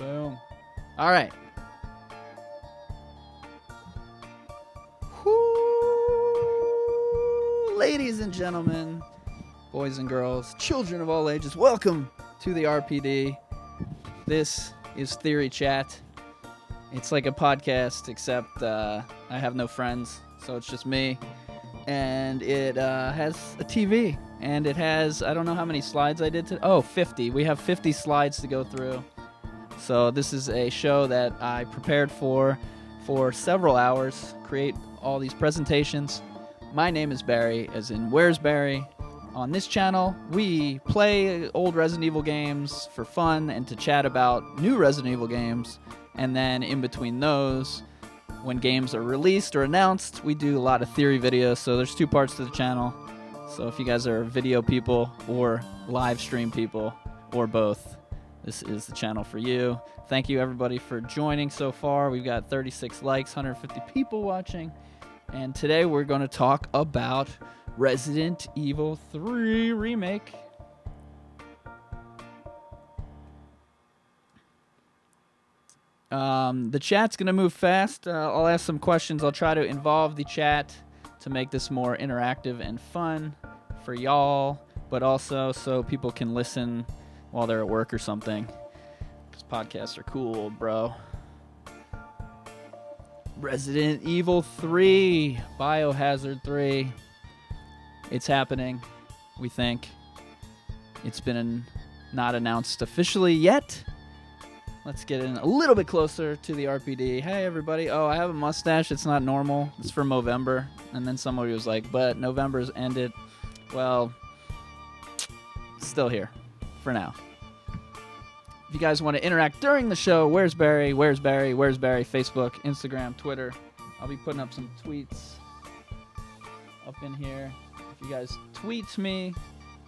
Boom. All right. Whoo! Ladies and gentlemen, boys and girls, children of all ages, welcome to the RPD. This is Theory Chat. It's like a podcast, except I have no friends, so it's just me. And it has a TV, and it has, I don't know how many slides I did today. Oh, 50. We have 50 slides to go through. So this is a show that I prepared for several hours, create all these presentations. My name is Barry, as in Where's Barry? On this channel, we play old Resident Evil games for fun and to chat about new Resident Evil games. And then in between those, when games are released or announced, we do a lot of theory videos. So there's two parts to the channel. So if you guys are video people or live stream people or both, this is the channel for you. Thank you everybody for joining so far. We've got 36 likes, 150 people watching. And today we're going to talk about Resident Evil 3 Remake. The chat's going to move fast. I'll ask some questions. I'll try to involve the chat to make this more interactive and fun for y'all, but also so people can listen while they're at work or something. Because podcasts are cool, bro. Resident Evil 3, Biohazard 3. It's happening, we think. It's been not announced officially yet. Let's get in a little bit closer to the RPD. Hey, everybody. Oh, I have a mustache. It's not normal. It's from Movember. And then somebody was like, but November's ended. Well, still here for now. If you guys want to interact during the show, Where's Barry? Where's Barry? Where's Barry? Facebook, Instagram, Twitter. I'll be putting up some tweets up in here. If you guys tweet me,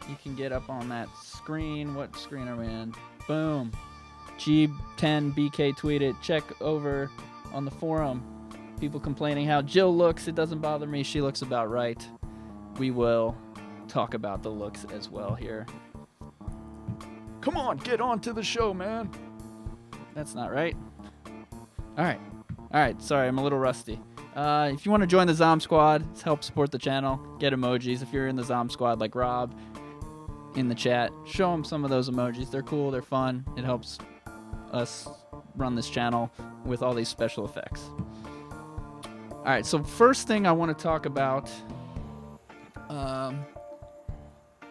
you can get up on that screen. What screen are we in? Boom. G10BK tweeted. Check over on the forum. People complaining how Jill looks. It doesn't bother me. She looks about right. We will talk about the looks as well here. Come on, get on to the show, man. That's not right. All right. Sorry, I'm a little rusty. If you want to join the Zom Squad, help support the channel, get emojis. If you're in the Zom Squad like Rob in the chat, show them some of those emojis. They're cool. They're fun. It helps us run this channel with all these special effects. All right, so first thing I want to talk about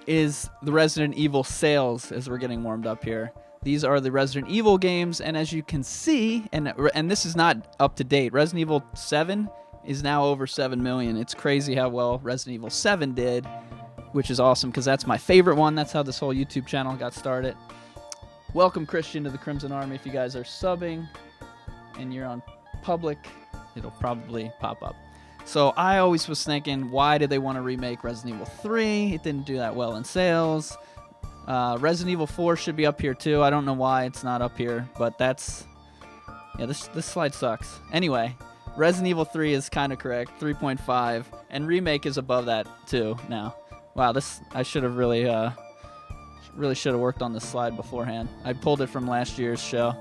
is the Resident Evil sales as we're getting warmed up here. These are the Resident Evil games, and as you can see, and this is not up to date, Resident Evil 7 is now over 7 million. It's crazy how well Resident Evil 7 did, which is awesome because that's my favorite one. That's how this whole YouTube channel got started. Welcome, Christian, to the Crimson Army. If you guys are subbing and you're on public, it'll probably pop up. So I always was thinking, why did they want to remake Resident Evil 3? It didn't do that well in sales. Resident Evil 4 should be up here too. I don't know why it's not up here, but that's... Yeah, this slide sucks. Anyway, Resident Evil 3 is kind of correct, 3.5, and Remake is above that too now. Wow, I should have really should have worked on this slide beforehand. I pulled it from last year's show.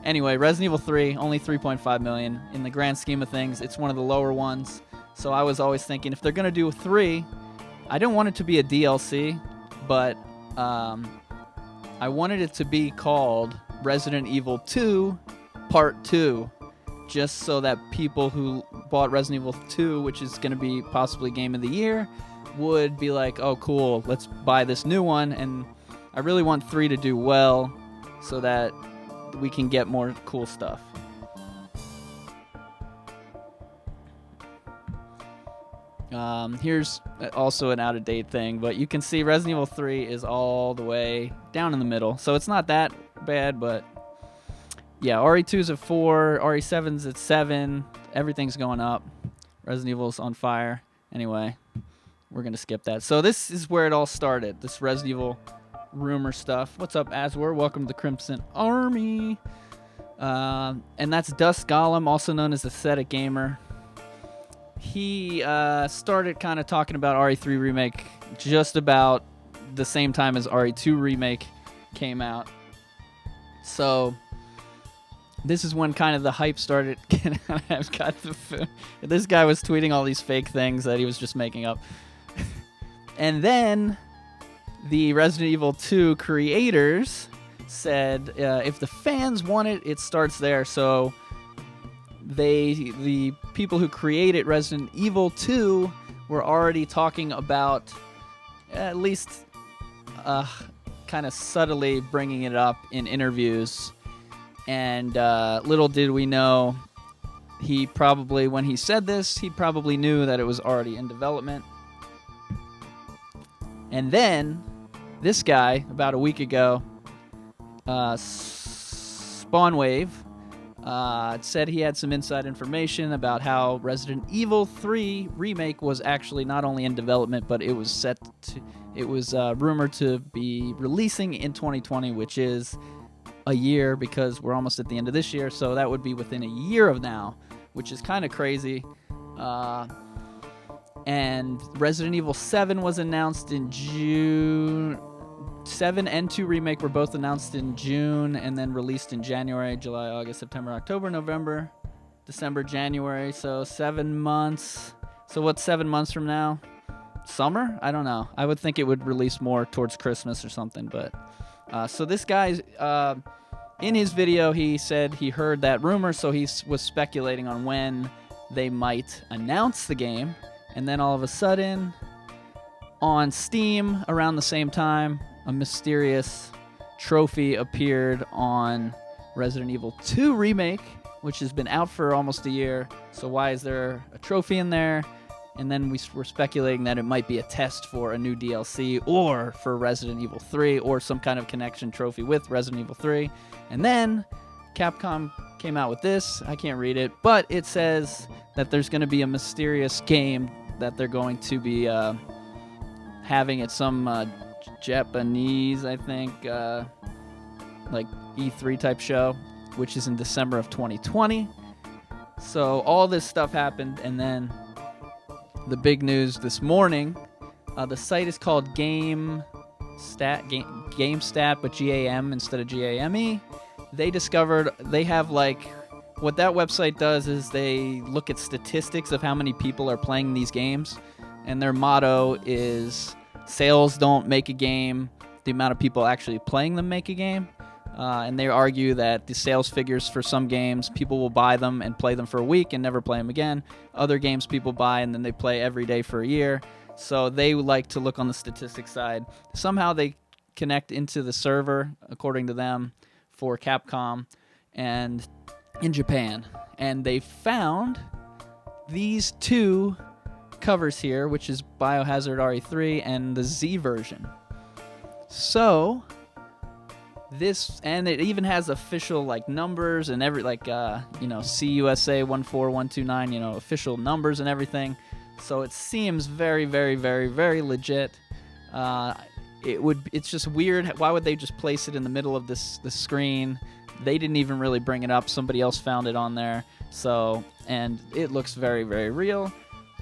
Anyway, Resident Evil 3, only 3.5 million. In the grand scheme of things, it's one of the lower ones. So I was always thinking, if they're going to do 3, I didn't want it to be a DLC, but I wanted it to be called Resident Evil 2 Part 2, just so that people who bought Resident Evil 2, which is going to be possibly Game of the Year, would be like, oh, cool, let's buy this new one. And I really want 3 to do well so that we can get more cool stuff. Here's also an out-of-date thing, but you can see Resident Evil 3 is all the way down in the middle, so it's not that bad, but yeah, RE2's at 4, RE7's at 7, everything's going up. Resident Evil's on fire. Anyway, we're gonna skip that. So this is where it all started, this Resident Evil rumor stuff. What's up, Azwar? Welcome to the Crimson Army. And that's Dust Golem, also known as the Aesthetic Gamer. He started kind of talking about RE3 Remake just about the same time as RE2 Remake came out. So this is when kind of the hype started. I've got this guy was tweeting all these fake things that he was just making up. And then the Resident Evil 2 creators said if the fans want it, it starts there. So the people who created Resident Evil 2 were already talking about at least kind of subtly bringing it up in interviews. And little did we know, when he said this, he probably knew that it was already in development. And then this guy, about a week ago, Spawnwave, said he had some inside information about how Resident Evil 3 Remake was actually not only in development, but it was rumored to be releasing in 2020, which is a year because we're almost at the end of this year, so that would be within a year of now, which is kind of crazy. And Resident Evil 7 was announced in June. 7 and 2 Remake were both announced in June and then released in January, July, August, September, October, November, December, January. So 7 months. So what's 7 months from now? Summer? I don't know. I would think it would release more towards Christmas or something. But so this guy's in his video, he said he heard that rumor, so he was speculating on when they might announce the game. And then all of a sudden, on Steam, around the same time, a mysterious trophy appeared on Resident Evil 2 Remake, which has been out for almost a year. So why is there a trophy in there? And then we were speculating that it might be a test for a new DLC or for Resident Evil 3 or some kind of connection trophy with Resident Evil 3. And then Capcom came out with this. I can't read it, but it says that there's going to be a mysterious game that they're going to be having at some Japanese, I think, like E3 type show, which is in December of 2020. So all this stuff happened, and then the big news this morning, the site is called GameStat, but GAM instead of GAME. They discovered they have what that website does is they look at statistics of how many people are playing these games, and their motto is sales don't make a game, the amount of people actually playing them make a game. And they argue that the sales figures for some games, people will buy them and play them for a week and never play them again. Other games people buy and then they play every day for a year. So they like to look on the statistics side. Somehow they connect into the server, according to them, for Capcom and in Japan. And they found these two covers here, which is Biohazard RE3 and the Z version. So this, and it even has official numbers and every CUSA 14129, official numbers and everything. So it seems very, very, very, very legit. It's just weird. Why would they just place it in the middle of the screen? They didn't even really bring it up. Somebody else found it on there. So, and it looks very, very real.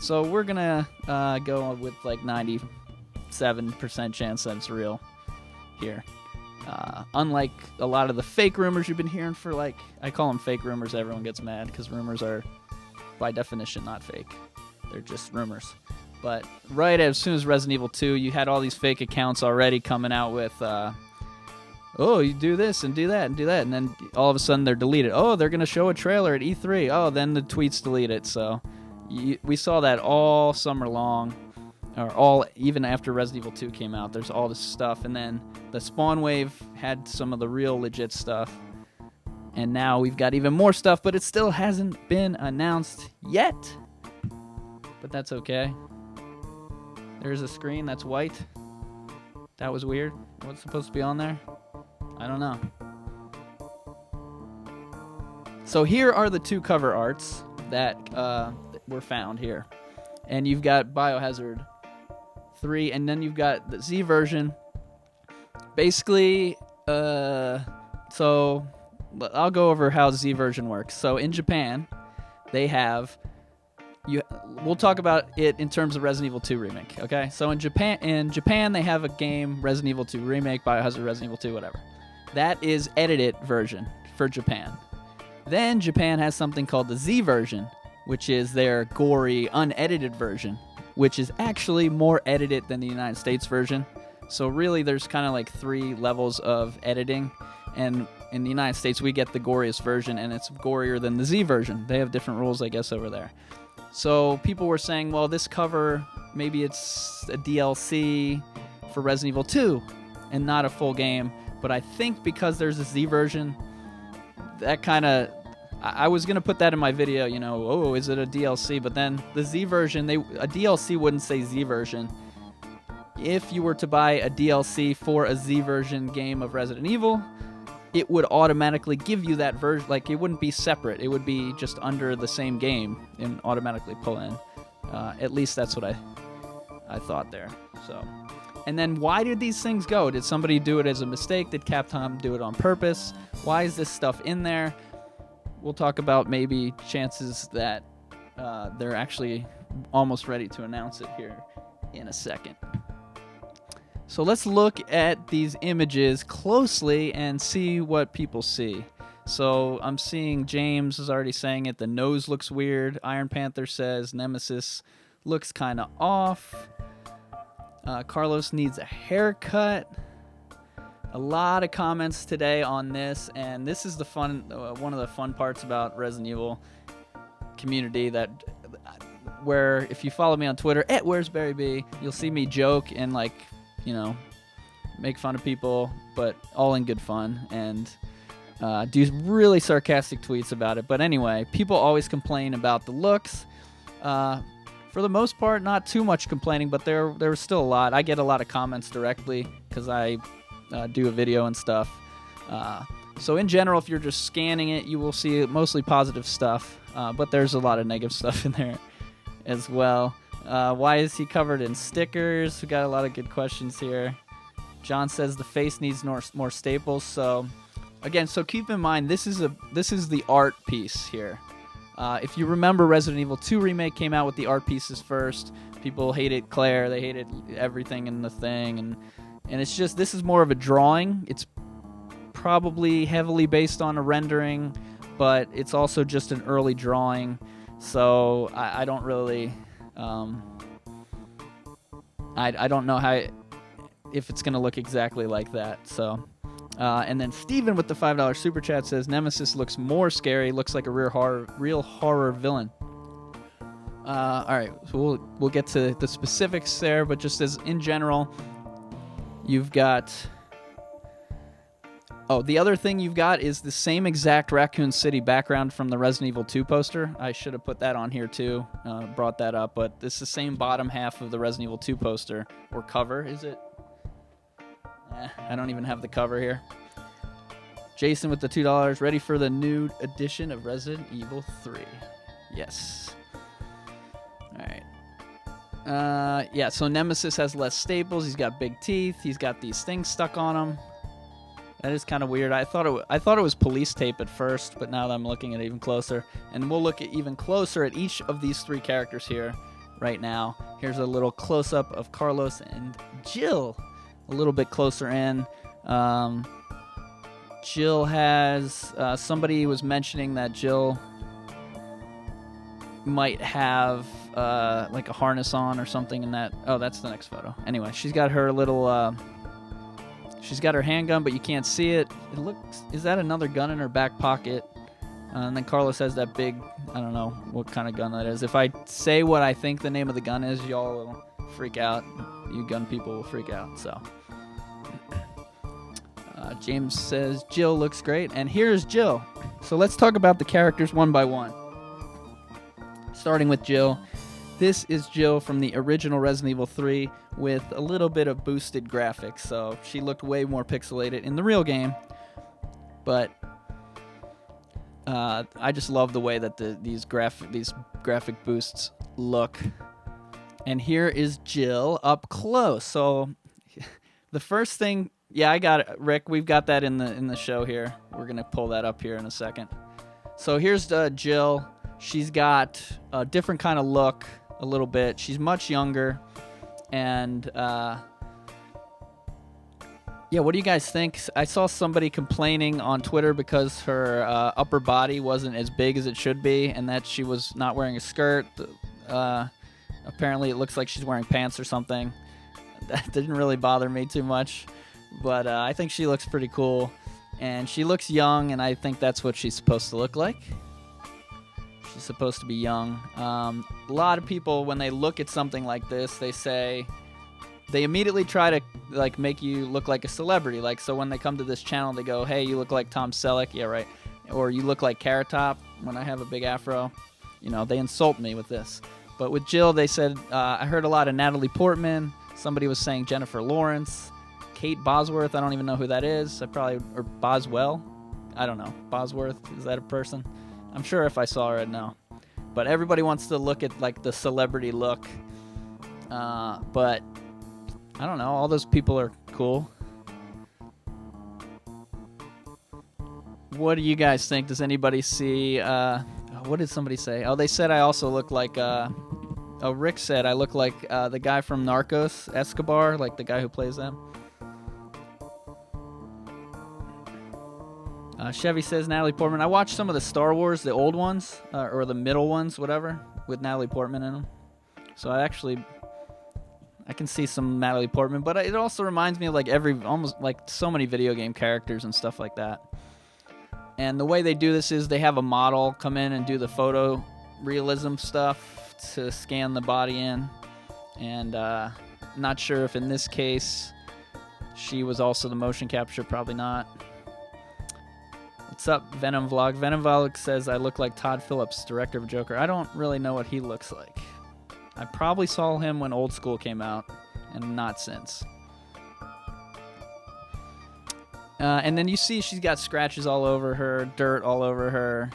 So we're gonna go with 97% chance that it's real here. Unlike a lot of the fake rumors you've been hearing for I call them fake rumors. Everyone gets mad because rumors are by definition not fake. They're just rumors. But right as soon as Resident Evil 2, you had all these fake accounts already coming out with, oh, you do this and do that and do that. And then all of a sudden they're deleted. Oh, they're going to show a trailer at E3. Oh, then the tweets delete it. So we saw that all summer long, or even after Resident Evil 2 came out. There's all this stuff. And then the Spawnwave had some of the real legit stuff. And now we've got even more stuff, but it still hasn't been announced yet. But that's okay. There's a screen that's white. That was weird. What's supposed to be on there? I don't know. So here are the two cover arts that were found here. And you've got Biohazard 3, and then you've got the Z version. Basically, so I'll go over how Z version works. So in Japan, they have... We'll talk about it in terms of Resident Evil 2 Remake, okay? So in Japan, they have a game, Resident Evil 2 Remake, Biohazard Resident Evil 2, whatever. That is edited version for Japan. Then Japan has something called the Z version, which is their gory, unedited version, which is actually more edited than the United States version. So really, there's kind of like 3 levels of editing, and in the United States, we get the goriest version, and it's gorier than the Z version. They have different rules, I guess, over there. So people were saying, well, this cover, maybe it's a DLC for Resident Evil 2 and not a full game. But I think because there's a Z version, that kind of... I was going to put that in my video, you know, oh, is it a DLC? But then the Z version, a DLC wouldn't say Z version. If you were to buy a DLC for a Z version game of Resident Evil, it would automatically give you that version. Like, it wouldn't be separate. It would be just under the same game and automatically pull in. At least that's what I thought there. So, and then why did these things go? Did somebody do it as a mistake? Did Capcom do it on purpose? Why is this stuff in there? We'll talk about maybe chances that they're actually almost ready to announce it here in a second. So let's look at these images closely and see what people see. So I'm seeing James is already saying it. The nose looks weird. Iron Panther says Nemesis looks kind of off. Carlos needs a haircut. A lot of comments today on this, and this is the fun, one of the fun parts about Resident Evil community, that where if you follow me on Twitter at Where's Barry B, you'll see me joke and, like, you know, make fun of people, but all in good fun, and do really sarcastic tweets about it. But anyway, people always complain about the looks. For the most part, not too much complaining, but there was still a lot. I get a lot of comments directly because I do a video and stuff. So in general, if you're just scanning it, you will see mostly positive stuff, but there's a lot of negative stuff in there as well. Why is he covered in stickers? We got a lot of good questions here. John says the face needs more staples. So again, so keep in mind, this is the art piece here. If you remember, Resident Evil 2 Remake came out with the art pieces first. People hated Claire, they hated everything in the thing, and it's just, this is more of a drawing. It's probably heavily based on a rendering, but it's also just an early drawing. So I don't really, I don't know if it's gonna look exactly like that. So, and then Steven with the $5 super chat says Nemesis looks more scary. Looks like a real horror villain. All right, so we'll get to the specifics there, but just as in general, you've got. Oh, the other thing you've got is the same exact Raccoon City background from the Resident Evil 2 poster. I should have put that on here too, brought that up, but it's the same bottom half of the Resident Evil 2 poster, or cover, is it? I don't even have the cover here. Jason with the $2, ready for the new edition of Resident Evil 3. Yes. All right. Yeah, so Nemesis has less staples. He's got big teeth. He's got these things stuck on him. That is kind of weird. I thought it was police tape at first, but now that I'm looking at it even closer, and we'll look at even closer at each of these 3 characters here right now. Here's a little close-up of Carlos and Jill, a little bit closer in. Jill has somebody was mentioning that Jill might have like a harness on or something in that. Oh, that's the next photo. Anyway, she's got her little. She's got her handgun, but you can't see it. It looks. Is that another gun in her back pocket? And then Carlos has that big. I don't know what kind of gun that is. If I say what I think the name of the gun is, y'all will freak out. You gun people will freak out. So. James says Jill looks great, and here's Jill. So let's talk about the characters one by one. Starting with Jill. This is Jill from the original Resident Evil 3 with a little bit of boosted graphics. So she looked way more pixelated in the real game. But I just love the way that these graphic boosts look. And here is Jill up close. So the first thing, yeah, I got it, Rick. We've got that in the show here. We're gonna pull that up here in a second. So here's Jill. She's got a different kind of look, a little bit. She's much younger, and yeah, Yeah, what do you guys think? I saw somebody complaining on Twitter because her upper body wasn't as big as it should be, and that she was not wearing a skirt. Apparently, it looks like she's wearing pants or something. That didn't really bother me too much, but I think she looks pretty cool, and she looks young, and I think that's what she's supposed to look like. She's supposed to be young. A lot of people, when they look at something like this, they immediately try to like make you look like a celebrity. Like, so when they come to this channel, they go, "Hey, you look like Tom Selleck." Yeah, right. Or you look like Carrot Top when I have a big afro. You know, they insult me with this. But with Jill, they said, I heard a lot of Natalie Portman. Somebody was saying Jennifer Lawrence. Kate Bosworth, I don't even know who that is. Or Boswell. I don't know. Bosworth, is that a person? I'm sure if I saw her, I'd know. But everybody wants to look at like the celebrity look. But I don't know. All those people are cool. What do you guys think? Does anybody see... what did somebody say? Oh, they said I also look like... Rick said I look like the guy from Narcos, Escobar, like the guy who plays them. Chevy says Natalie Portman. I watched some of the Star Wars, the old ones, or the middle ones, whatever, with Natalie Portman in them. So I can see some Natalie Portman, but it also reminds me of like almost like so many video game characters and stuff like that. And the way they do this is they have a model come in and do the photo realism stuff to scan the body in. And not sure if in this case she was also the motion capture, probably not. What's up, Venom Vlog? Venom Vlog says I look like Todd Phillips, director of Joker. I don't really know what he looks like. I probably saw him when Old School came out, and not since. And then you see she's got scratches all over her, dirt all over her.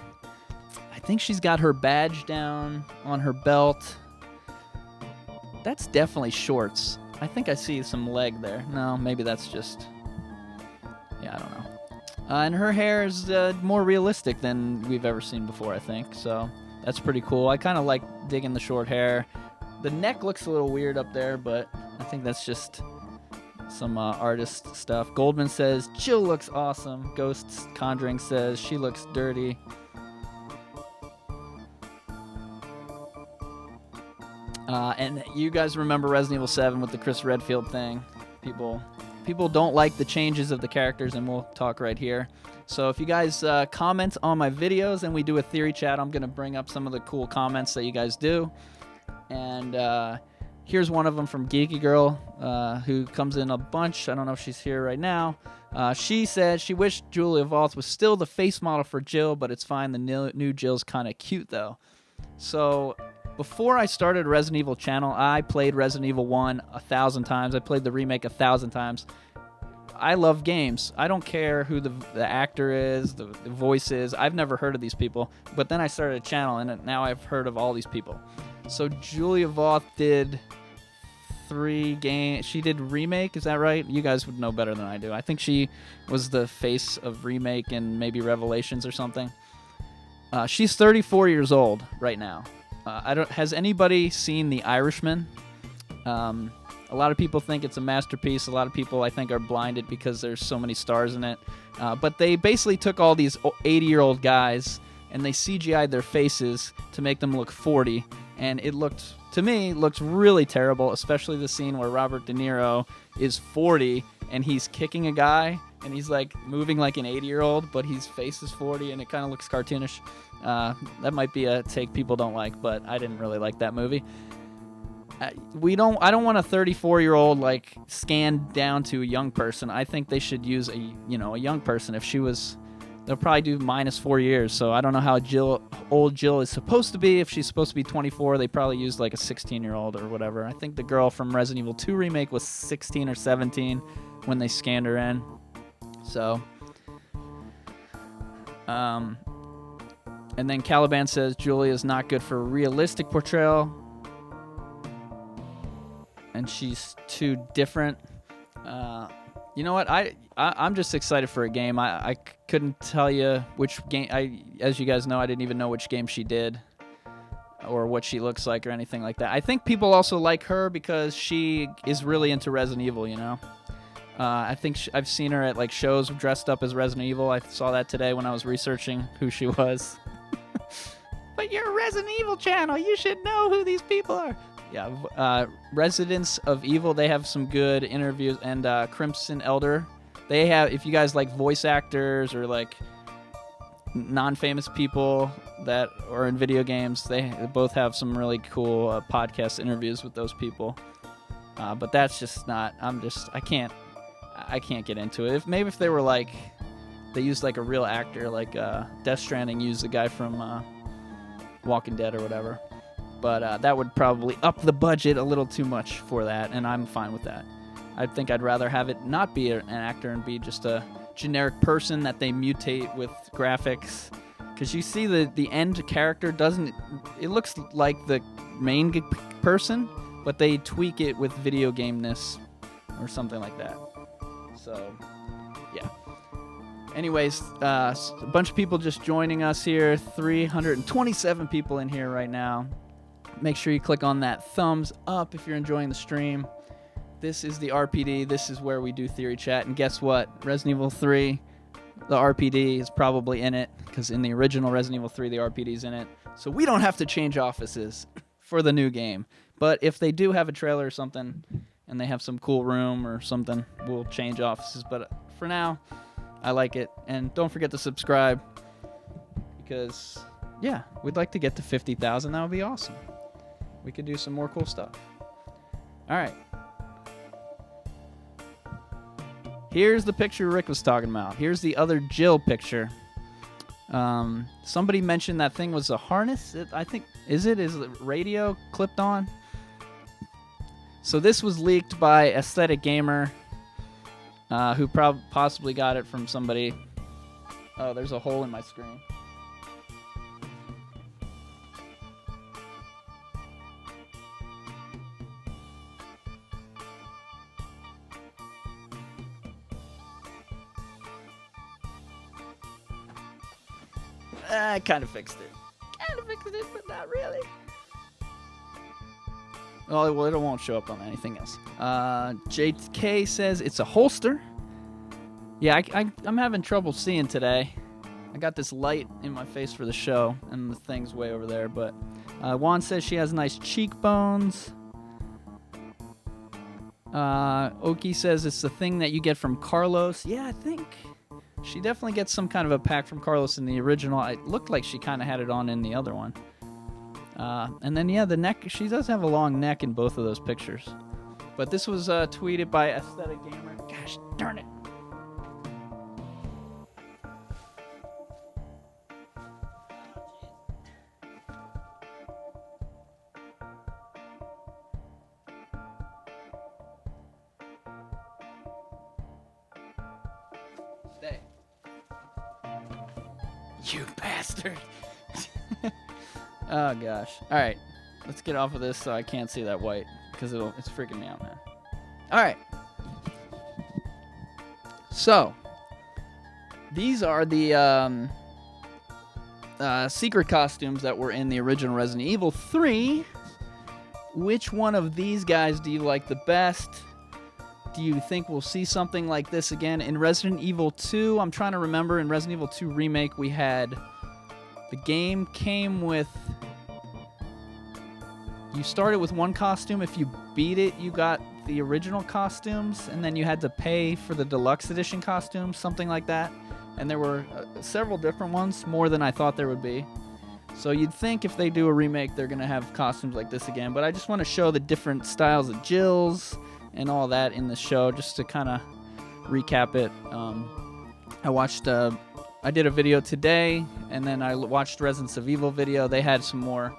I think she's got her badge down on her belt. That's definitely shorts. I think I see some leg there. No, maybe that's just... Yeah, I don't know. And her hair is more realistic than we've ever seen before, I think. So that's pretty cool. I kind of like digging the short hair. The neck looks a little weird up there, but I think that's just some artist stuff. Goldman says, Jill looks awesome. Ghosts Conjuring says, she looks dirty. And you guys remember Resident Evil 7 with the Chris Redfield thing. People don't like the changes of the characters, and we'll talk right here. So if you guys comment on my videos and we do a theory chat, I'm going to bring up some of the cool comments that you guys do. And here's one of them from Geeky Girl, who comes in a bunch. I don't know if she's here right now. She said she wished Julia Valtz was still the face model for Jill, but it's fine. The new Jill's kind of cute, though. So before I started Resident Evil channel, I played Resident Evil 1 1,000 times. I played the remake 1,000 times. I love games. I don't care who the actor is, the voice is. I've never heard of these people. But then I started a channel, and now I've heard of all these people. So Julia Valtz did 3 games. She did Remake, is that right? You guys would know better than I do. I think she was the face of Remake and maybe Revelations or something. She's 34 years old right now. Has anybody seen The Irishman? A lot of people think it's a masterpiece. A lot of people, I think, are blinded because there's so many stars in it. But they basically took all these 80-year-old guys and they CGI'd their faces to make them look 40. And it looked really terrible, especially the scene where Robert De Niro is 40 and he's kicking a guy and he's like moving like an 80-year-old, but his face is 40 and it kind of looks cartoonish. That might be a take people don't like, but I didn't really like that movie. I don't want a 34-year-old like scanned down to a young person. I think they should use a young person. If she was, they'll probably do -4 years. So I don't know how old Jill is supposed to be. If she's supposed to be 24, they probably used like a 16-year-old or whatever. I think the girl from Resident Evil 2 remake was 16 or 17 when they scanned her in. So, and then Caliban says Julia is not good for a realistic portrayal. And she's too different. You know what? I'm just excited for a game. I couldn't tell you which game. As you guys know, I didn't even know which game she did or what she looks like or anything like that. I think people also like her because she is really into Resident Evil, you know? I think I've seen her at like shows dressed up as Resident Evil. I saw that today when I was researching who she was. But you're a Resident Evil channel. You should know who these people are. Yeah, Residents of Evil, they have some good interviews. And Crimson Elder, they have, if you guys like voice actors or like non-famous people that are in video games, they both have some really cool podcast interviews with those people. But that's just not, I can't get into it. Maybe if they were like, they used like a real actor, like Death Stranding used the guy from Walking Dead or whatever. But that would probably up the budget a little too much for that, and I'm fine with that. I think I'd rather have it not be an actor and be just a generic person that they mutate with graphics. Because you see the end character it looks like the main person, but they tweak it with video game-ness or something like that. So, yeah. Anyways, a bunch of people just joining us here. 327 people in here right now. Make sure you click on that thumbs up if you're enjoying the stream. This is the RPD. This is where we do Theory Chat. And guess what? Resident Evil 3, the RPD is probably in it, because in the original Resident Evil 3, the RPD is in it. So we don't have to change offices for the new game. But if they do have a trailer or something, and they have some cool room or something, we'll change offices. But for now, I like it. And don't forget to subscribe, because, yeah, we'd like to get to 50,000. That would be awesome. We could do some more cool stuff. All right. Here's the picture Rick was talking about. Here's the other Jill picture. Somebody mentioned that thing was a harness. I think, is it radio clipped on? So this was leaked by Aesthetic Gamer, who possibly got it from somebody. Oh, there's a hole in my screen. I kind of fixed it. But not really. Oh, well, it won't show up on anything else. JK says it's a holster. Yeah, I'm having trouble seeing today. I got this light in my face for the show, and the thing's way over there. But Juan says she has nice cheekbones. Oki says it's the thing that you get from Carlos. Yeah, I think she definitely gets some kind of a pack from Carlos in the original. It looked like she kind of had it on in the other one. And then, yeah, the neck, she does have a long neck in both of those pictures. But this was tweeted by Aesthetic Gamer. Gosh darn it. Stay. You bastard. Oh, gosh. All right. Let's get off of this so I can't see that white, because it's freaking me out, man. All right. So, these are the secret costumes that were in the original Resident Evil 3. Which one of these guys do you like the best? Do you think we'll see something like this again in Resident Evil 2? I'm trying to remember. In Resident Evil 2 Remake, we had... The game came with... You started with one costume. If you beat it, you got the original costumes, and then you had to pay for the deluxe edition costumes, something like that. And there were several different ones, more than I thought there would be. So you'd think if they do a remake, they're going to have costumes like this again. But I just want to show the different styles of Jills and all that in the show, just to kind of recap it. I did a video today, and then I watched Resident Evil video. They had some more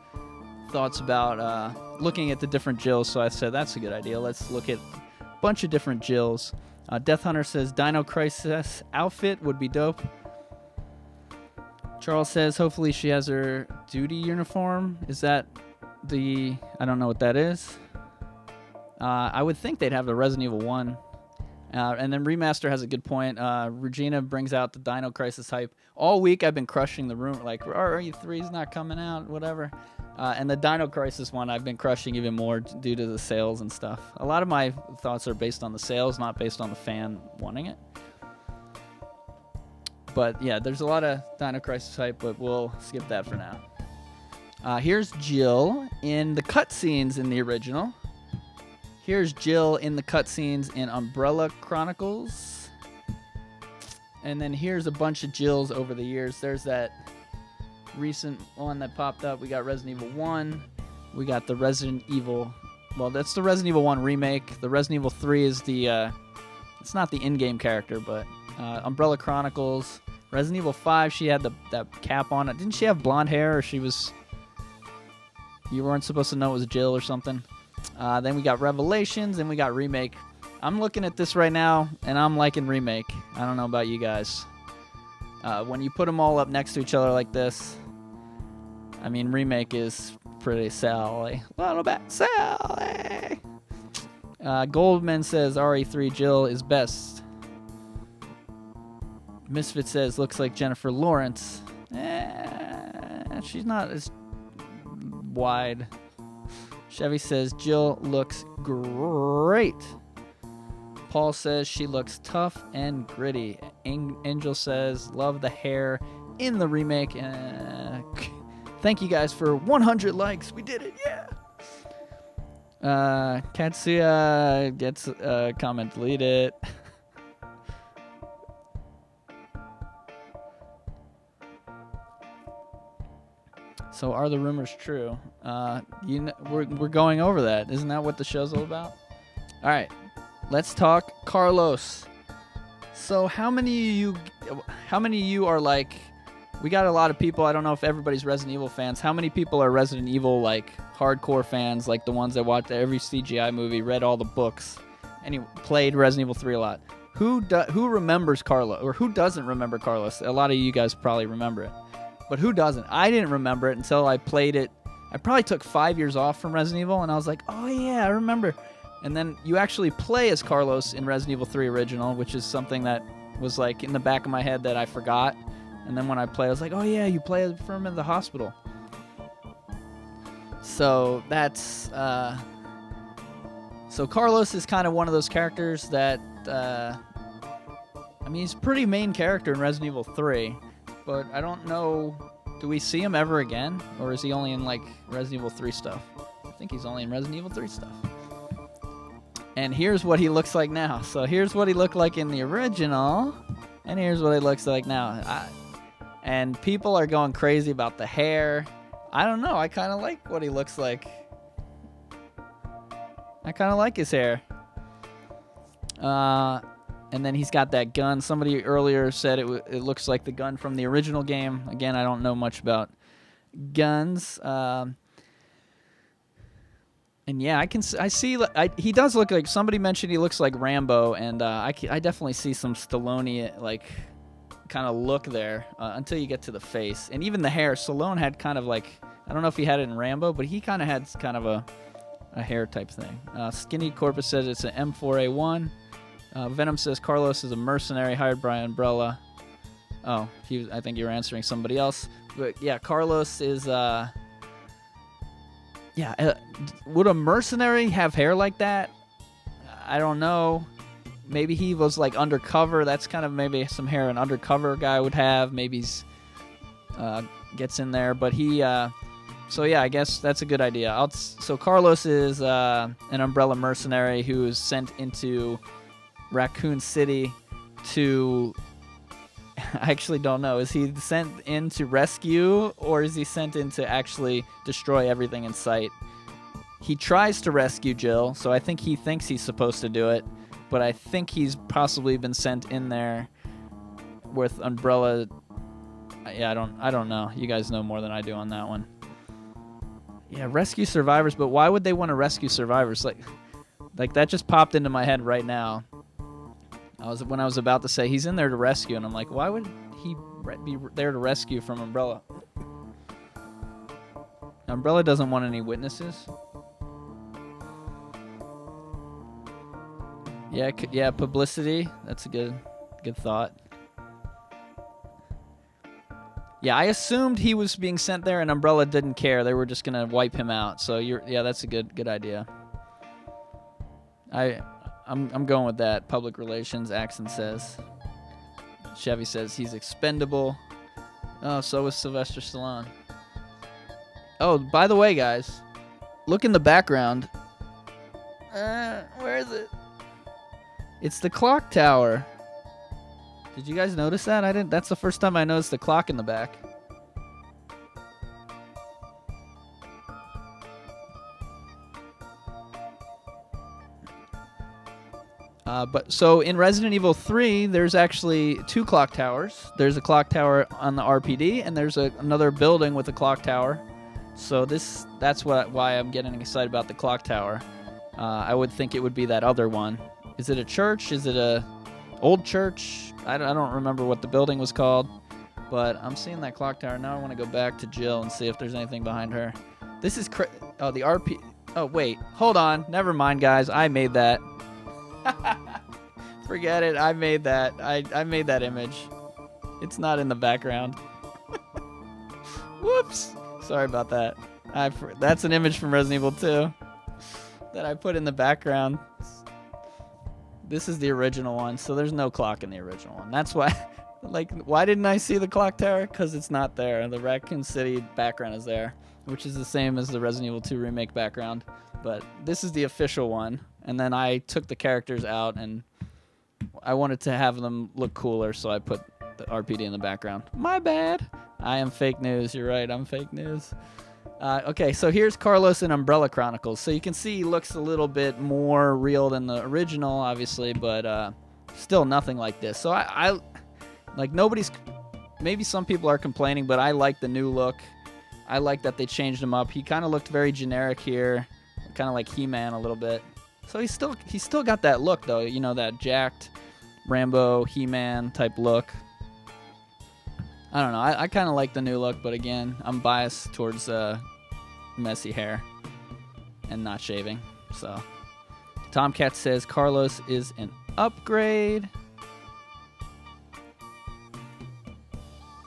thoughts about looking at the different Jills, so I said that's a good idea. Let's look at a bunch of different Jills. Death Hunter says Dino Crisis outfit would be dope. Charles says hopefully she has her duty uniform. Is that the... I don't know what that is. I would think they'd have the Resident Evil 1. And then Remaster has a good point. Regina brings out the Dino Crisis hype. All week I've been crushing the room, like, RE3's not coming out, whatever. And the Dino Crisis one I've been crushing even more due to the sales and stuff. A lot of my thoughts are based on the sales, not based on the fan wanting it. But yeah, there's a lot of Dino Crisis hype, but we'll skip that for now. Here's Jill in the cutscenes in the original. Here's Jill in the cutscenes in Umbrella Chronicles. And then here's a bunch of Jills over the years. There's that recent one that popped up. We got Resident Evil 1. We got the Resident Evil... Well, that's the Resident Evil 1 remake. The Resident Evil 3 is the... it's not the in-game character, but... Umbrella Chronicles. Resident Evil 5, she had that cap on it. Didn't she have blonde hair, or she was... You weren't supposed to know it was Jill or something? Then we got Revelations, and we got Remake. I'm looking at this right now, and I'm liking Remake. I don't know about you guys. When you put them all up next to each other like this, I mean, Remake is pretty Sally. A little bit Sally. Goldman says RE3 Jill is best. Misfit says looks like Jennifer Lawrence. She's not as wide. Chevy says Jill looks great. Paul says she looks tough and gritty. Angel says love the hair in the remake. Thank you guys for 100 likes. We did it, yeah. Katsuya gets a comment deleted. So are the rumors true? We're going over that. Isn't that what the show's all about? All right, let's talk Carlos. So how many of you are like? We got a lot of people. I don't know if everybody's Resident Evil fans. How many people are Resident Evil like hardcore fans, like the ones that watched every CGI movie, read all the books, and he played Resident Evil 3 a lot? Who remembers Carlos, or who doesn't remember Carlos? A lot of you guys probably remember it. But who doesn't? I didn't remember it until I played it. I probably took 5 years off from Resident Evil, and I was like, oh yeah, I remember. And then you actually play as Carlos in Resident Evil 3 Original, which is something that was like in the back of my head that I forgot. And then when I played, I was like, oh yeah, you play for him in the hospital. So that's... So Carlos is kind of one of those characters that... I mean, he's a pretty main character in Resident Evil 3. But I don't know, do we see him ever again? Or is he only in, like, Resident Evil 3 stuff? I think he's only in Resident Evil 3 stuff. And here's what he looks like now. So here's what he looked like in the original. And here's what he looks like now. And people are going crazy about the hair. I don't know. I kind of like what he looks like. I kind of like his hair. And then he's got that gun. Somebody earlier said it looks like the gun from the original game. Again, I don't know much about guns. And yeah, he does look like, somebody mentioned he looks like Rambo, and I definitely see some Stallone like kind of look there until you get to the face. And even the hair, Stallone had kind of like, I don't know if he had it in Rambo, but he kind of had kind of a hair type thing. Skinny Corpus says it's an M4A1. Venom says Carlos is a mercenary hired by Umbrella. Oh, I think you were answering somebody else. But yeah, Carlos is... would a mercenary have hair like that? I don't know. Maybe he was like undercover. That's kind of maybe some hair an undercover guy would have. Maybe he's gets in there. But he... So yeah, I guess that's a good idea. So Carlos is an Umbrella mercenary who is sent into Raccoon City to... I actually don't know. Is he sent in to rescue, or is he sent in to actually destroy everything in sight? He tries to rescue Jill, so I think he thinks he's supposed to do it, but I think he's possibly been sent in there with Umbrella. Yeah, I don't know. You guys know more than I do on that one. Yeah, rescue survivors, but why would they want to rescue survivors? Like that just popped into my head right now. When I was about to say he's in there to rescue, and I'm like, why would he be there to rescue from Umbrella? Umbrella doesn't want any witnesses. Yeah, publicity. That's a good thought. Yeah, I assumed he was being sent there, and Umbrella didn't care. They were just gonna wipe him out. So yeah, that's a good idea. I'm going with that. Public relations, Axon says. Chevy says he's expendable. Oh, so is Sylvester Stallone. Oh, by the way, guys, look in the background. Where is it? It's the clock tower. Did you guys notice that? I didn't. That's the first time I noticed the clock in the back. But so in Resident Evil 3, there's actually 2 clock towers. There's a clock tower on the RPD, and there's another building with a clock tower. So that's why I'm getting excited about the clock tower. I would think it would be that other one. Is it a church? Is it a old church? I don't remember what the building was called, but I'm seeing that clock tower. Now I want to go back to Jill and see if there's anything behind her. This is the RP. Oh, wait. Hold on. Never mind, guys. I made that. Forget it. I made that. I made that image. It's not in the background. Whoops. Sorry about that. That's an image from Resident Evil 2 that I put in the background. This is the original one, so there's no clock in the original one. That's why, why didn't I see the clock tower? Because it's not there. The Raccoon City background is there, which is the same as the Resident Evil 2 Remake background. But this is the official one. And then I took the characters out, and I wanted to have them look cooler, so I put the RPD in the background. My bad. I am fake news. You're right. I'm fake news. Okay, so here's Carlos in Umbrella Chronicles. So you can see he looks a little bit more real than the original, obviously, but still nothing like this. So I nobody's... Maybe some people are complaining, but I like the new look. I like that they changed him up. He kind of looked very generic here, kind of like He-Man a little bit. So he's still got that look, though. You know, that jacked Rambo, He-Man type look. I don't know. I kind of like the new look, but again, I'm biased towards messy hair and not shaving. So Tomcat says Carlos is an upgrade.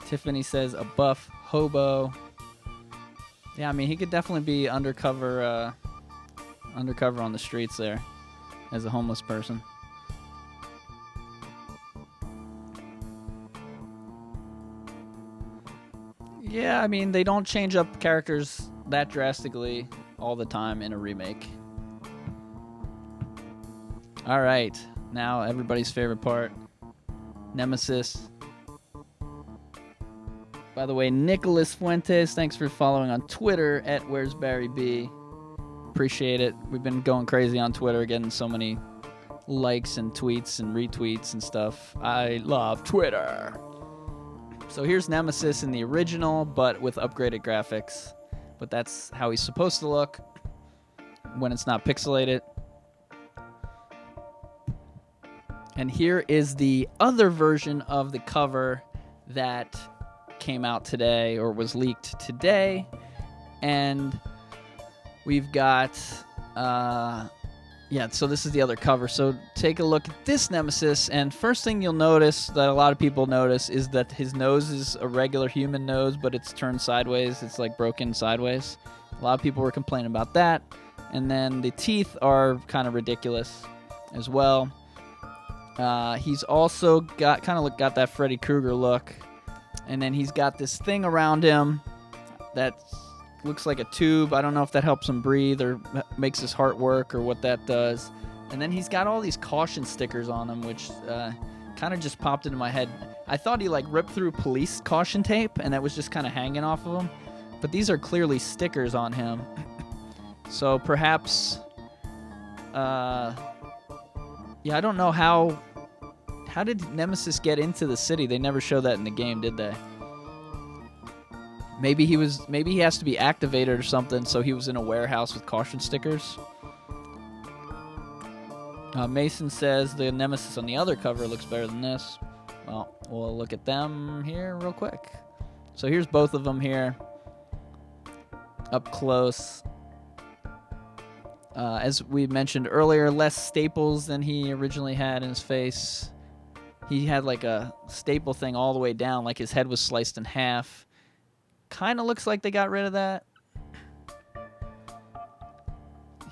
Tiffany says a buff hobo. Yeah, I mean, he could definitely be undercover on the streets there as a homeless person. Yeah, I mean, they don't change up characters that drastically all the time in a remake. All right, now everybody's favorite part, Nemesis. By the way, Nicholas Fuentes, thanks for following on Twitter at Where's Barry B. Appreciate it. We've been going crazy on Twitter, getting so many likes and tweets and retweets and stuff. I love Twitter. So here's Nemesis in the original, but with upgraded graphics. But that's how he's supposed to look when it's not pixelated. And here is the other version of the cover that came out today, or was leaked today. And we've got, so this is the other cover. So take a look at this Nemesis, and first thing you'll notice that a lot of people notice is that his nose is a regular human nose, but it's turned sideways. It's like broken sideways. A lot of people were complaining about that. And then the teeth are kind of ridiculous as well. He's also got that Freddy Krueger look. And then he's got this thing around him that looks like a tube. I don't know if that helps him breathe or makes his heart work or what that does. And then he's got all these caution stickers on him, which kind of just popped into my head. I thought he ripped through police caution tape and that was just kind of hanging off of him. But these are clearly stickers on him. So perhaps, I don't know how did Nemesis get into the city? They never show that in the game, did they? Maybe he has to be activated or something, so he was in a warehouse with caution stickers. Mason says the Nemesis on the other cover looks better than this. Well, we'll look at them here real quick. So here's both of them here. Up close. As we mentioned earlier, less staples than he originally had in his face. He had like a staple thing all the way down, like his head was sliced in half. kind of looks like they got rid of that.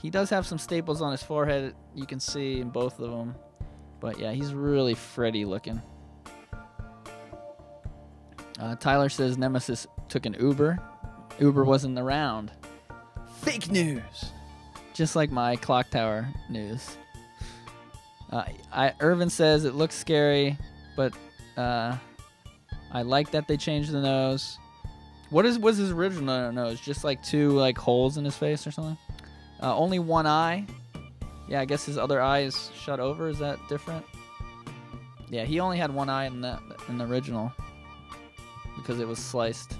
He does have some staples on his forehead, you can see in both of them. But yeah, he's really Freddy looking. Tyler says Nemesis took an Uber. Uber wasn't around. Fake news. Just like my clock tower news. Irvin says it looks scary, but I like that they changed the nose. Was his original nose? Just like two like holes in his face or something? Only one eye. Yeah, I guess his other eye is shut over. Is that different? Yeah, he only had one eye in the original because it was sliced.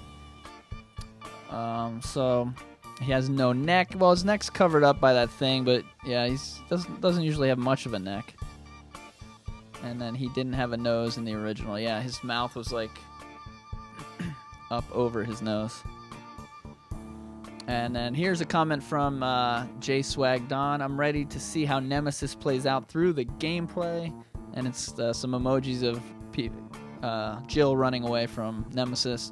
So he has no neck. Well, his neck's covered up by that thing, but yeah, he doesn't usually have much of a neck. And then he didn't have a nose in the original. Yeah, his mouth was like up over his nose. And then here's a comment from J Swag Don. I'm ready to see how Nemesis plays out through the gameplay. And it's some emojis of Jill running away from Nemesis.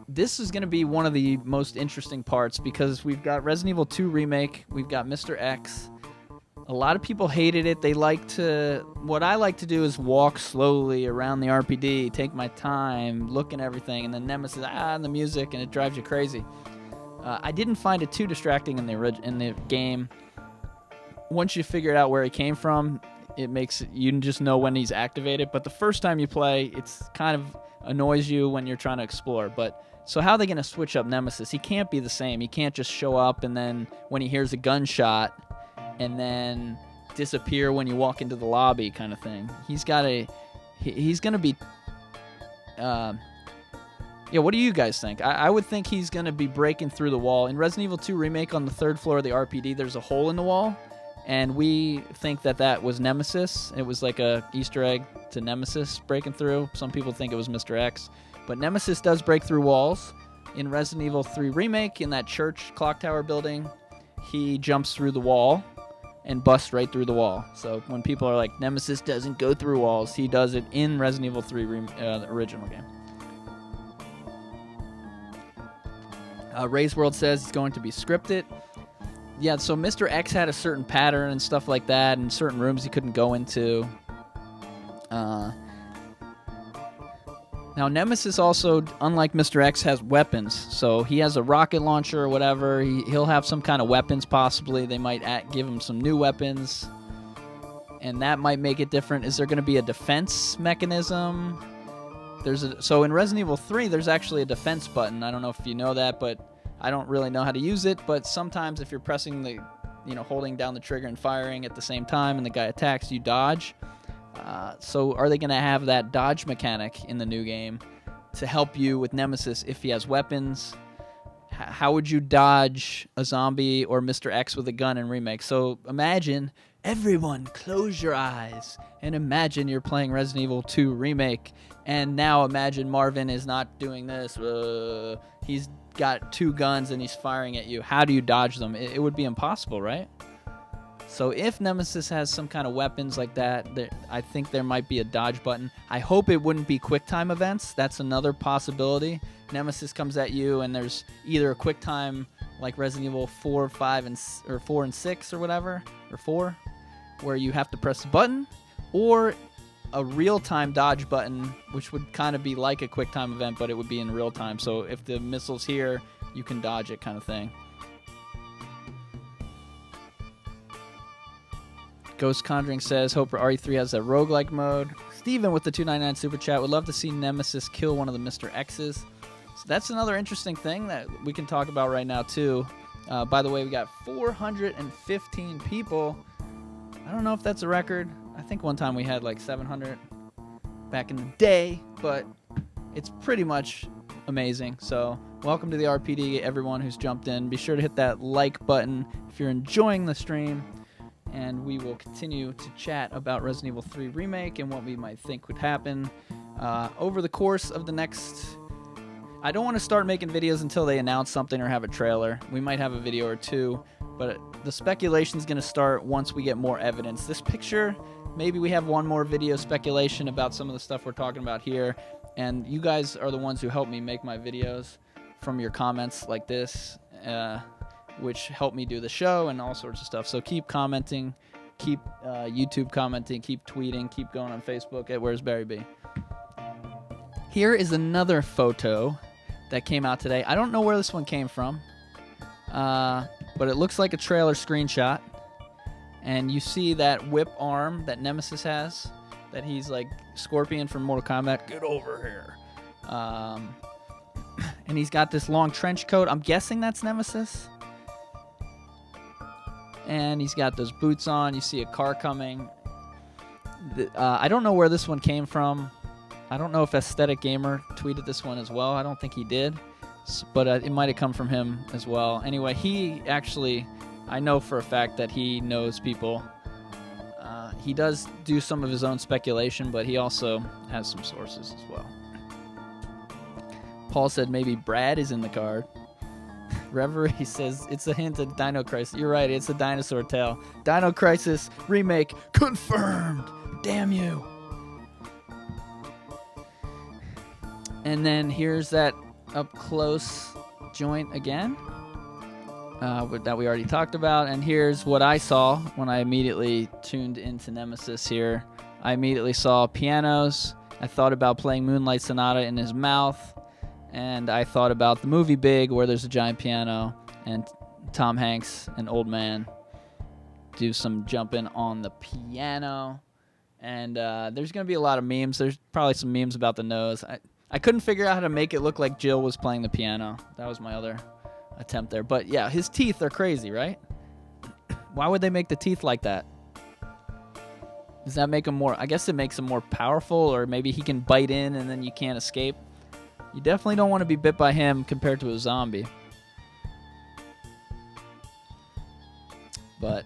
This is going to be one of the most interesting parts because we've got Resident Evil 2 Remake. We've got Mr. X. A lot of people hated it. What I like to do is walk slowly around the RPD, take my time, look at everything, and then Nemesis, and the music, and it drives you crazy. I didn't find it too distracting in the game. Once you figure out where he came from, it makes you just know when he's activated. But the first time you play, it's kind of annoys you when you're trying to explore. But so how are they going to switch up Nemesis? He can't be the same. He can't just show up and then when he hears a gunshot and then disappear when you walk into the lobby kind of thing. He's going to be... yeah, what do you guys think? I would think he's going to be breaking through the wall. In Resident Evil 2 Remake on the 3rd floor of the RPD, there's a hole in the wall, and we think that was Nemesis. It was like a Easter egg to Nemesis breaking through. Some people think it was Mr. X. But Nemesis does break through walls. In Resident Evil 3 Remake, in that church clock tower building, he jumps through the wall and busts right through the wall. So when people are like, Nemesis doesn't go through walls, he does it in Resident Evil 3 the original game. Ray's World says it's going to be scripted. Yeah, so Mr. X had a certain pattern and stuff like that, and certain rooms he couldn't go into. Now, Nemesis also, unlike Mr. X, has weapons. So he has a rocket launcher or whatever. He'll have some kind of weapons, possibly. They might give him some new weapons, and that might make it different. Is there going to be a defense mechanism? So in Resident Evil 3, there's actually a defense button. I don't know if you know that, but I don't really know how to use it. But sometimes if you're pressing holding down the trigger and firing at the same time and the guy attacks, you dodge. So are they going to have that dodge mechanic in the new game to help you with Nemesis if he has weapons? How would you dodge a zombie or Mr. X with a gun in Remake? So imagine, everyone close your eyes and imagine you're playing Resident Evil 2 Remake, and now imagine Marvin is not doing this. He's got two guns and he's firing at you. How do you dodge them? It would be impossible, right? So if Nemesis has some kind of weapons like that, I think there might be a dodge button. I hope it wouldn't be QuickTime events. That's another possibility. Nemesis comes at you, and there's either a QuickTime like Resident Evil 4, 5, or 4 and 6 or whatever, or 4, where you have to press the button, or a real-time dodge button, which would kind of be like a QuickTime event, but it would be in real time. So if the missile's here, you can dodge it kind of thing. Ghost Conjuring says, hope RE3 has a roguelike mode. Steven with the $2.99 super chat would love to see Nemesis kill one of the Mr. X's. So that's another interesting thing that we can talk about right now, too. By the way, we got 415 people. I don't know if that's a record. I think one time we had like 700 back in the day, but it's pretty much amazing. So welcome to the RPD, everyone who's jumped in. Be sure to hit that like button if you're enjoying the stream. And we will continue to chat about Resident Evil 3 Remake and what we might think would happen over the course of the next... I don't want to start making videos until they announce something or have a trailer. We might have a video or two, but the speculation is going to start once we get more evidence. This picture, maybe we have one more video speculation about some of the stuff we're talking about here. And you guys are the ones who help me make my videos from your comments like this, which help me do the show and all sorts of stuff. So keep commenting, keep YouTube commenting, keep tweeting, keep going on Facebook at Where's Barry B. Here is another photo that came out today. I don't know where this one came from, but it looks like a trailer screenshot. And you see that whip arm that Nemesis has, that he's like Scorpion from Mortal Kombat. Get over here. And he's got this long trench coat. I'm guessing that's Nemesis. And he's got those boots on. You see a car coming. I don't know where this one came from. I don't know if Aesthetic Gamer tweeted this one as well. I don't think he did. But it might have come from him as well. Anyway, he actually... I know for a fact that he knows people. He does do some of his own speculation, but he also has some sources as well. Paul said maybe Brad is in the card. Reverie says it's a hint at Dino Crisis. You're right, it's a dinosaur tale. Dino Crisis remake confirmed. Damn you. And then here's that up close joint again. That we already talked about. And here's what I saw when I immediately tuned into Nemesis here. I immediately saw pianos. I thought about playing Moonlight Sonata in his mouth. And I thought about the movie Big, where there's a giant piano and Tom Hanks, an old man, do some jumping on the piano. And there's going to be a lot of memes. There's probably some memes about the nose. I couldn't figure out how to make it look like Jill was playing the piano. That was my other attempt there. But yeah, his teeth are crazy, right? Why would they make the teeth like that? Does that make him more... I guess it makes him more powerful, or maybe he can bite in and then you can't escape. You definitely don't want to be bit by him compared to a zombie. But...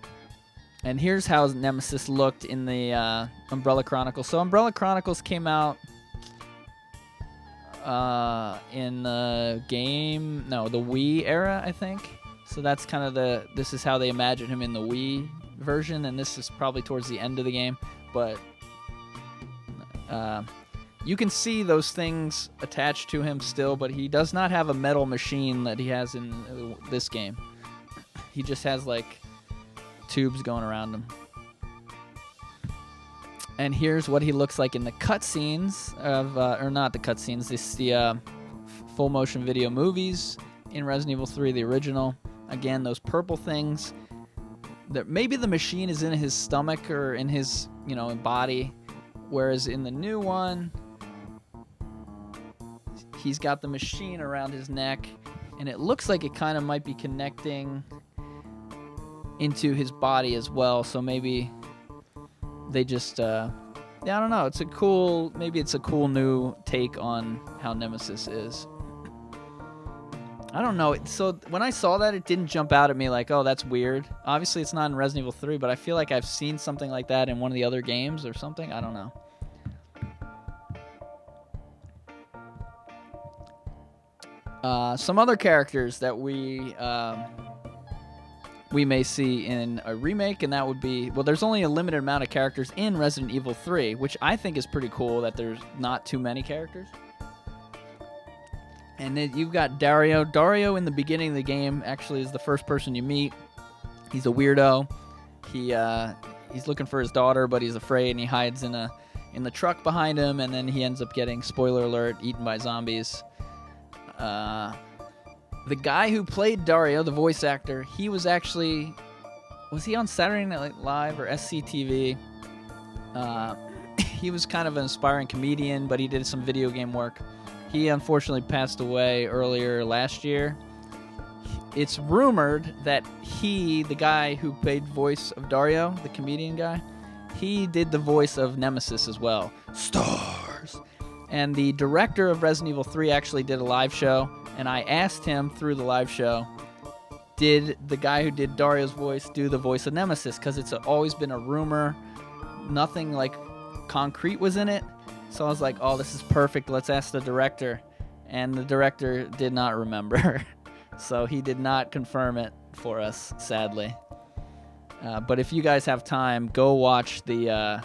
And here's how Nemesis looked in the Umbrella Chronicles. So Umbrella Chronicles came out in the game, no, the Wii era, I think. So that's kind of this is how they imagine him in the Wii version, and this is probably towards the end of the game. But you can see those things attached to him still, but he does not have a metal machine that he has in this game. He just has like tubes going around him. And here's what he looks like in the cutscenes of, or not the cutscenes, the full motion video movies in Resident Evil 3, the original. Again, those purple things. Maybe the machine is in his stomach or in his, body, whereas in the new one, he's got the machine around his neck, and it looks like it kind of might be connecting into his body as well. So maybe they just I don't know, maybe it's a cool new take on how Nemesis is. I don't know. So when I saw that, it didn't jump out at me like, oh, that's weird. Obviously it's not in Resident Evil 3, but I feel like I've seen something like that in one of the other games or something. I don't know. Some other characters that we may see in a remake, and that would be, well, there's only a limited amount of characters in Resident Evil 3, which I think is pretty cool that there's not too many characters. And then you've got Dario. Dario in the beginning of the game actually is the first person you meet. He's a weirdo. He's looking for his daughter, but he's afraid, and he hides in the truck behind him, and then he ends up getting, spoiler alert, eaten by zombies. The guy who played Dario, the voice actor, he was he on Saturday Night Live or SCTV? He was kind of an aspiring comedian, but he did some video game work. He unfortunately passed away earlier last year. It's rumored that the guy who played voice of Dario, the comedian guy, he did the voice of Nemesis as well. Stars! And the director of Resident Evil 3 actually did a live show, and I asked him through the live show, did the guy who did Dario's voice do the voice of Nemesis? Because it's always been a rumor. Nothing like concrete was in it. So I was like, oh, this is perfect. Let's ask the director. And the director did not remember. So he did not confirm it for us, sadly. But if you guys have time, go watch the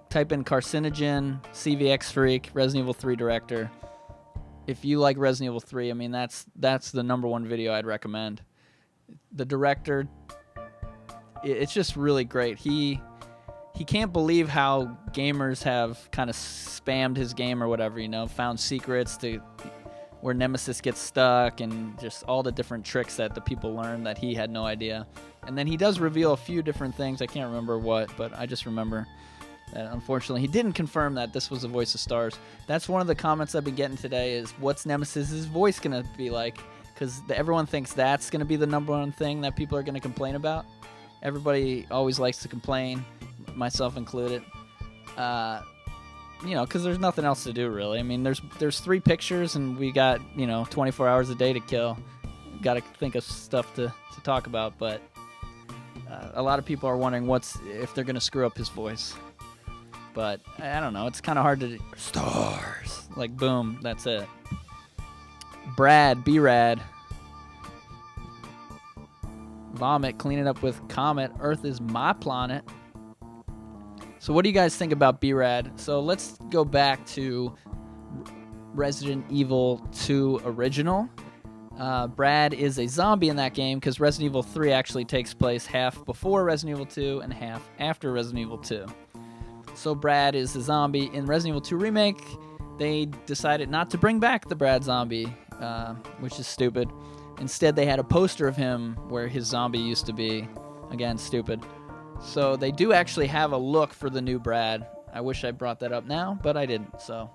Type in carcinogen, CVX Freak, Resident Evil 3 director. If you like Resident Evil 3, I mean, that's the #1 video I'd recommend. The director, it's just really great. He can't believe how gamers have kind of spammed his game or whatever, you know, found secrets to where Nemesis gets stuck and just all the different tricks that the people learn that he had no idea. And then he does reveal a few different things. I can't remember what, but I just remember that unfortunately he didn't confirm that this was the voice of Stars. That's one of the comments I've been getting today is, what's Nemesis's voice going to be like? Because everyone thinks that's going to be the #1 thing that people are going to complain about. Everybody always likes to complain, myself included. You know, because there's nothing else to do, really. I mean, there's 3 pictures, and we got, you know, 24 hours a day to kill. Got to think of stuff to talk about, but a lot of people are wondering if they're going to screw up his voice. But I don't know. It's kind of hard to... Stars. Like, boom. That's it. Brad, B-Rad. Vomit, clean it up with Comet. Earth is my planet. So what do you guys think about B-Rad? So let's go back to Resident Evil 2 Original. Brad is a zombie in that game because Resident Evil 3 actually takes place half before Resident Evil 2 and half after Resident Evil 2. So Brad is a zombie. In Resident Evil 2 Remake, they decided not to bring back the Brad zombie, which is stupid. Instead, they had a poster of him where his zombie used to be. Again, stupid. So they do actually have a look for the new Brad. I wish I brought that up now, but I didn't. So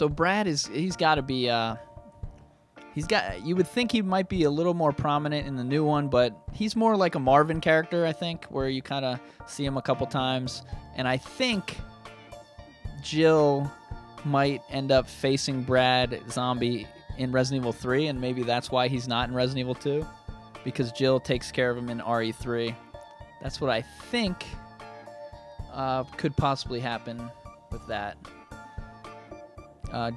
Brad he's got to be... you would think he might be a little more prominent in the new one, but he's more like a Marvin character, I think, where you kind of see him a couple times. And I think Jill might end up facing Brad zombie in Resident Evil 3, and maybe that's why he's not in Resident Evil 2, because Jill takes care of him in RE3. That's what I think could possibly happen with that.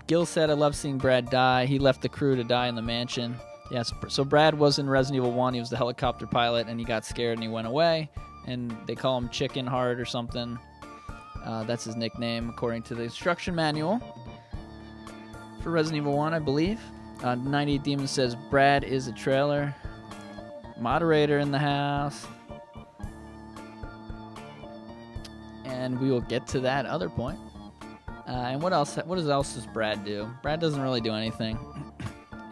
Gil said, I love seeing Brad die. He left the crew to die in the mansion. Yes, so Brad was in Resident Evil 1. He was the helicopter pilot, and he got scared and he went away. And they call him Chicken Heart or something. That's his nickname, according to the instruction manual for Resident Evil 1, I believe. 98 Demon says, Brad is a trailer. Moderator in the house. And we will get to that other point. And what else does Brad do? Brad doesn't really do anything.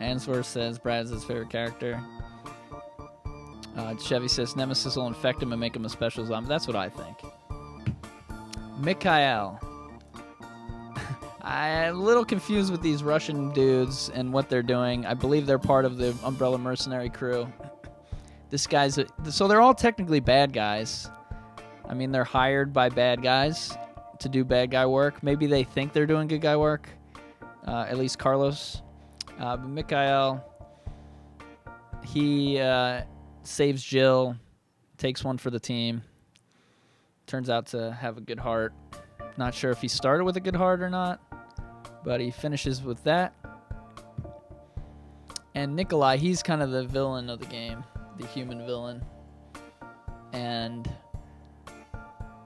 Answer says Brad is his favorite character. Chevy says Nemesis will infect him and make him a special zombie. That's what I think. Mikhail. I'm a little confused with these Russian dudes and what they're doing. I believe they're part of the Umbrella mercenary crew. So they're all technically bad guys. I mean, they're hired by bad guys to do bad guy work. Maybe they think they're doing good guy work. At least Carlos. But Mikhail, he saves Jill, takes one for the team. Turns out to have a good heart. Not sure if he started with a good heart or not, but he finishes with that. And Nikolai, he's kind of the villain of the game, the human villain. And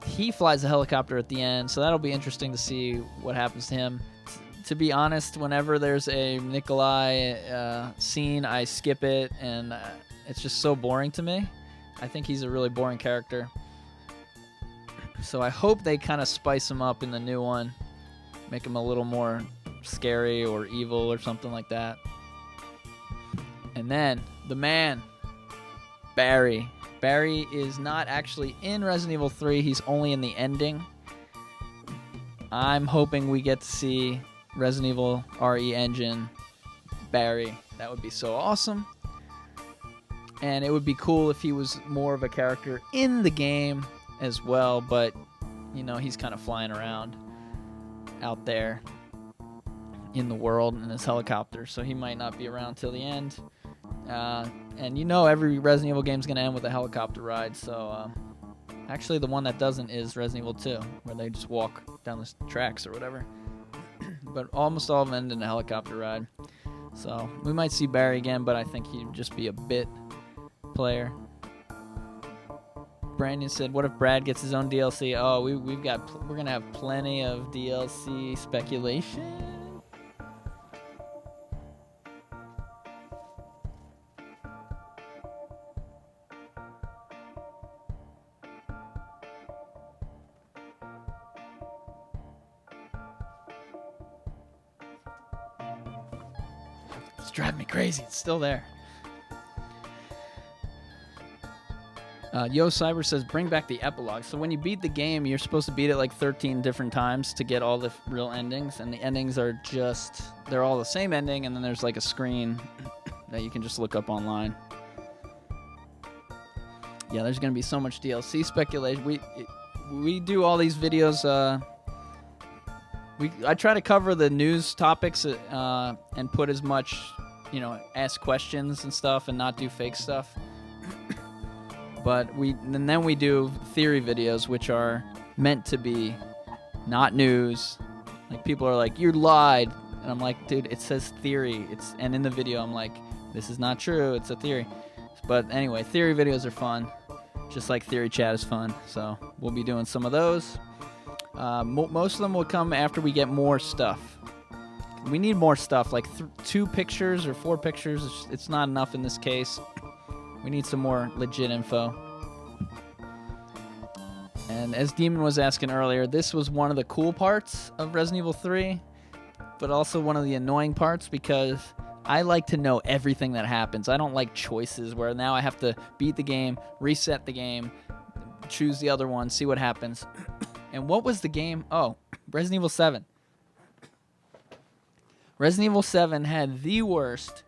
he flies a helicopter at the end, so that'll be interesting to see what happens to him. To be honest, whenever there's a Nikolai scene, I skip it, and it's just so boring to me. I think he's a really boring character. So I hope they kind of spice him up in the new one, make him a little more scary or evil or something like that. And then, the man, Barry. Barry is not actually in Resident Evil 3. He's only in the ending. I'm hoping we get to see Resident Evil RE Engine Barry. That would be so awesome. And it would be cool if he was more of a character in the game as well, but you know, he's kind of flying around out there in the world in his helicopter, so he might not be around till the end. And you know, every Resident Evil game is going to end with a helicopter ride, so actually the one that doesn't is Resident Evil 2, where they just walk down the tracks or whatever. But almost all of them end in a helicopter ride. So we might see Barry again, but I think he'd just be a bit player. Brandon said, "What if Brad gets his own DLC?" Oh, we're gonna have plenty of DLC speculation. It's driving me crazy. It's still there. Yo Cyber says, bring back the epilogue. So when you beat the game, you're supposed to beat it like 13 different times to get all the real endings. And the endings are they're all the same ending. And then there's like a screen that you can just look up online. Yeah, there's going to be so much DLC speculation. We do all these videos. I try to cover the news topics and put as much, ask questions and stuff and not do fake stuff. But then we do theory videos, which are meant to be not news. Like, people are like, you lied. And I'm like, dude, it says theory. And in the video, I'm like, this is not true. It's a theory. But anyway, theory videos are fun. Just like theory chat is fun. So we'll be doing some of those. Most of them will come after we get more stuff. We need more stuff, like 2 pictures or 4 pictures. It's not enough in this case. We need some more legit info. And as Demon was asking earlier, this was one of the cool parts of Resident Evil 3, but also one of the annoying parts, because I like to know everything that happens. I don't like choices where now I have to beat the game, reset the game, choose the other one, see what happens. And what was the game? Oh, Resident Evil 7. Resident Evil 7 had the worst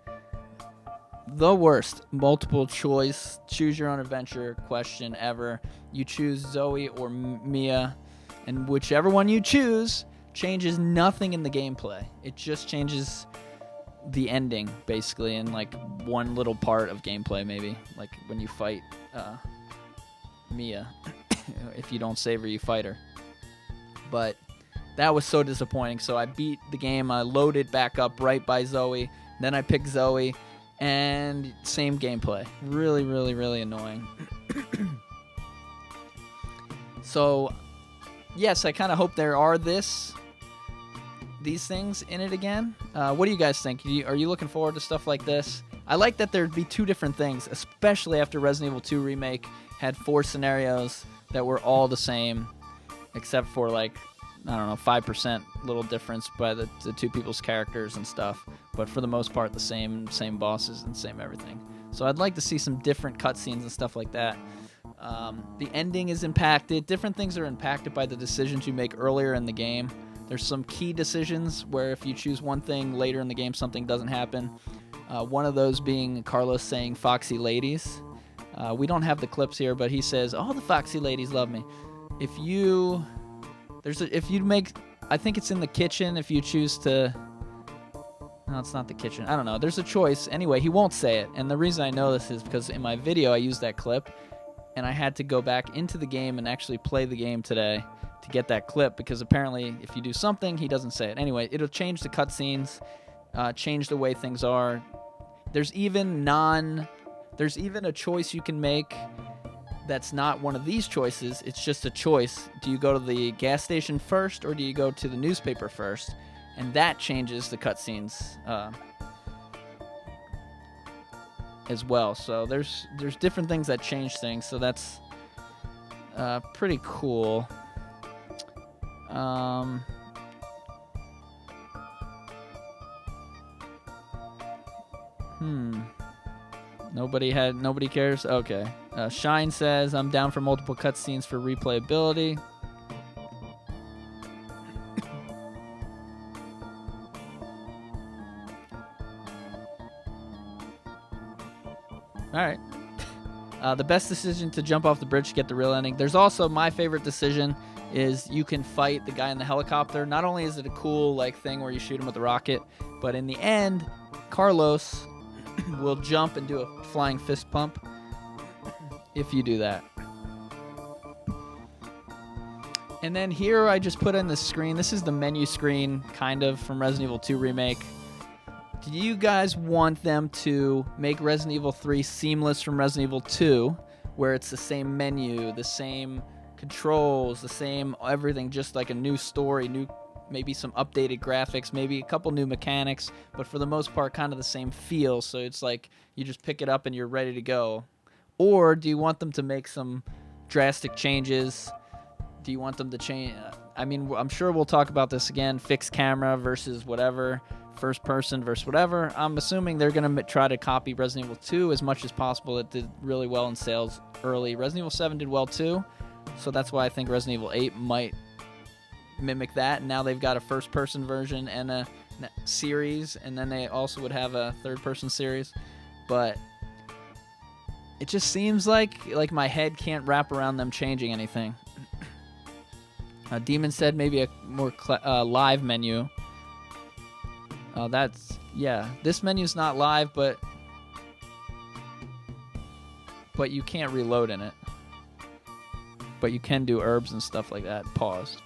multiple choice, choose your own adventure question ever. You choose Zoe or Mia, and whichever one you choose changes nothing in the gameplay. It just changes the ending, basically, in like one little part of gameplay, maybe. Like when you fight Mia. If you don't save her, you fight her. But that was so disappointing. So I beat the game, I loaded back up right by Zoe, then I picked Zoe, and same gameplay. Really, really, really annoying. So, yes, I kind of hope there are these things in it again. What do you guys think? Are you looking forward to stuff like this? I like that there'd be 2 different things, especially after Resident Evil 2 Remake had 4 scenarios that were all the same, except for like, I don't know, 5% little difference by the 2 people's characters and stuff. But for the most part, the same bosses and same everything. So I'd like to see some different cutscenes and stuff like that. The ending is impacted. Different things are impacted by the decisions you make earlier in the game. There's some key decisions where if you choose one thing later in the game, something doesn't happen. One of those being Carlos saying "Foxy ladies." We don't have the clips here, but he says, "All the foxy ladies love me." If you make, I think it's in the kitchen. If you choose to, no, it's not the kitchen. I don't know. There's a choice. Anyway, he won't say it, and the reason I know this is because in my video I used that clip, and I had to go back into the game and actually play the game today to get that clip, because apparently if you do something, he doesn't say it. Anyway, it'll change the cutscenes, change the way things are. There's even a choice you can make that's not one of these choices. It's just a choice. Do you go to the gas station first, or do you go to the newspaper first? And that changes the cutscenes as well. So there's different things that change things. So that's pretty cool. Nobody cares? Okay. Shine says, I'm down for multiple cutscenes for replayability. Alright. The best decision to jump off the bridge to get the real ending. There's also my favorite decision is you can fight the guy in the helicopter. Not only is it a cool thing where you shoot him with a rocket, but in the end, Carlos will jump and do a flying fist pump if you do that. And then here I just put in the screen. This is the menu screen, kind of, from Resident Evil 2 Remake. Do you guys want them to make Resident Evil 3 seamless from Resident Evil 2, where it's the same menu, the same controls, the same everything, just like a new story, maybe some updated graphics, maybe a couple new mechanics, but for the most part kind of the same feel, so it's like you just pick it up and you're ready to go? Or do you want them to make some drastic changes? Do you want them to change? I mean, I'm sure we'll talk about this again, fixed camera versus whatever, first person versus whatever. I'm assuming they're going to try to copy Resident Evil 2 as much as possible. It did really well in sales early. Resident Evil 7 did well too, so that's why I think Resident Evil 8 might mimic that. Now they've got a first person version and a series, and then they also would have a third person series, but it just seems like my head can't wrap around them changing anything. Demon said maybe a more live menu. This menu's not live, but you can't reload in it, but you can do herbs and stuff like that. Paused.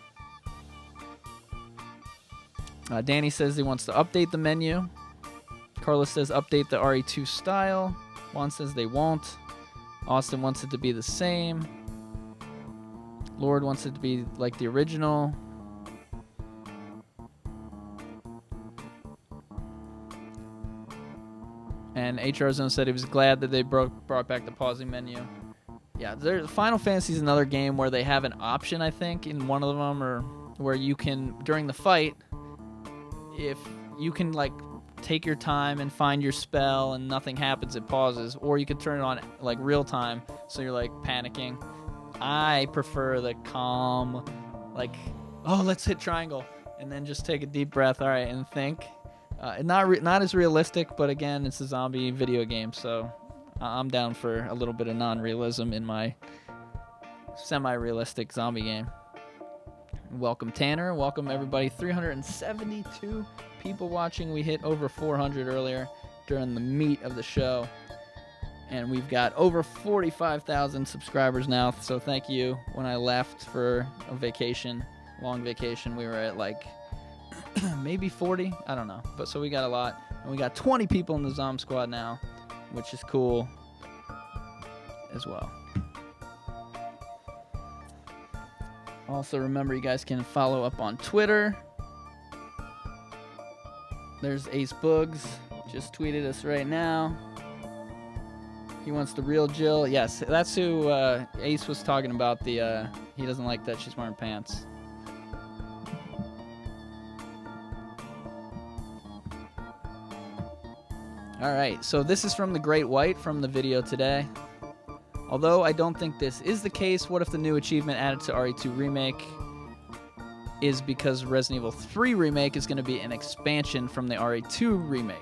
Danny says he wants to update the menu. Carlos says update the RE2 style. Juan says they won't. Austin wants it to be the same. Lord wants it to be like the original. And HR Zone said he was glad that they brought back the pausing menu. Yeah, Final Fantasy is another game where they have an option, I think, in one of them, or where you can, during the fight, if you can like take your time and find your spell and nothing happens, it pauses, or you could turn it on like real time, so you're like panicking. I prefer the calm, like, oh, let's hit triangle, and then just take a deep breath, all right, and think. Not as realistic, but again, it's a zombie video game, so I'm down for a little bit of non-realism in my semi-realistic zombie game. Welcome, Tanner. Welcome, everybody. 372 people watching. We hit over 400 earlier during the meat of the show. And we've got over 45,000 subscribers now, so thank you. When I left for a vacation, long vacation, we were at like maybe 40, I don't know. But so we got a lot, and we got 20 people in the Zom Squad now, which is cool as well. Also, remember, you guys can follow up on Twitter. There's Ace Boogs, just tweeted us right now. He wants the real Jill. Yes, that's who Ace was talking about. He doesn't like that she's wearing pants. All right, so this is from the Great White from the video today. Although I don't think this is the case, what if the new achievement added to RE2 Remake is because Resident Evil 3 Remake is going to be an expansion from the RE2 Remake?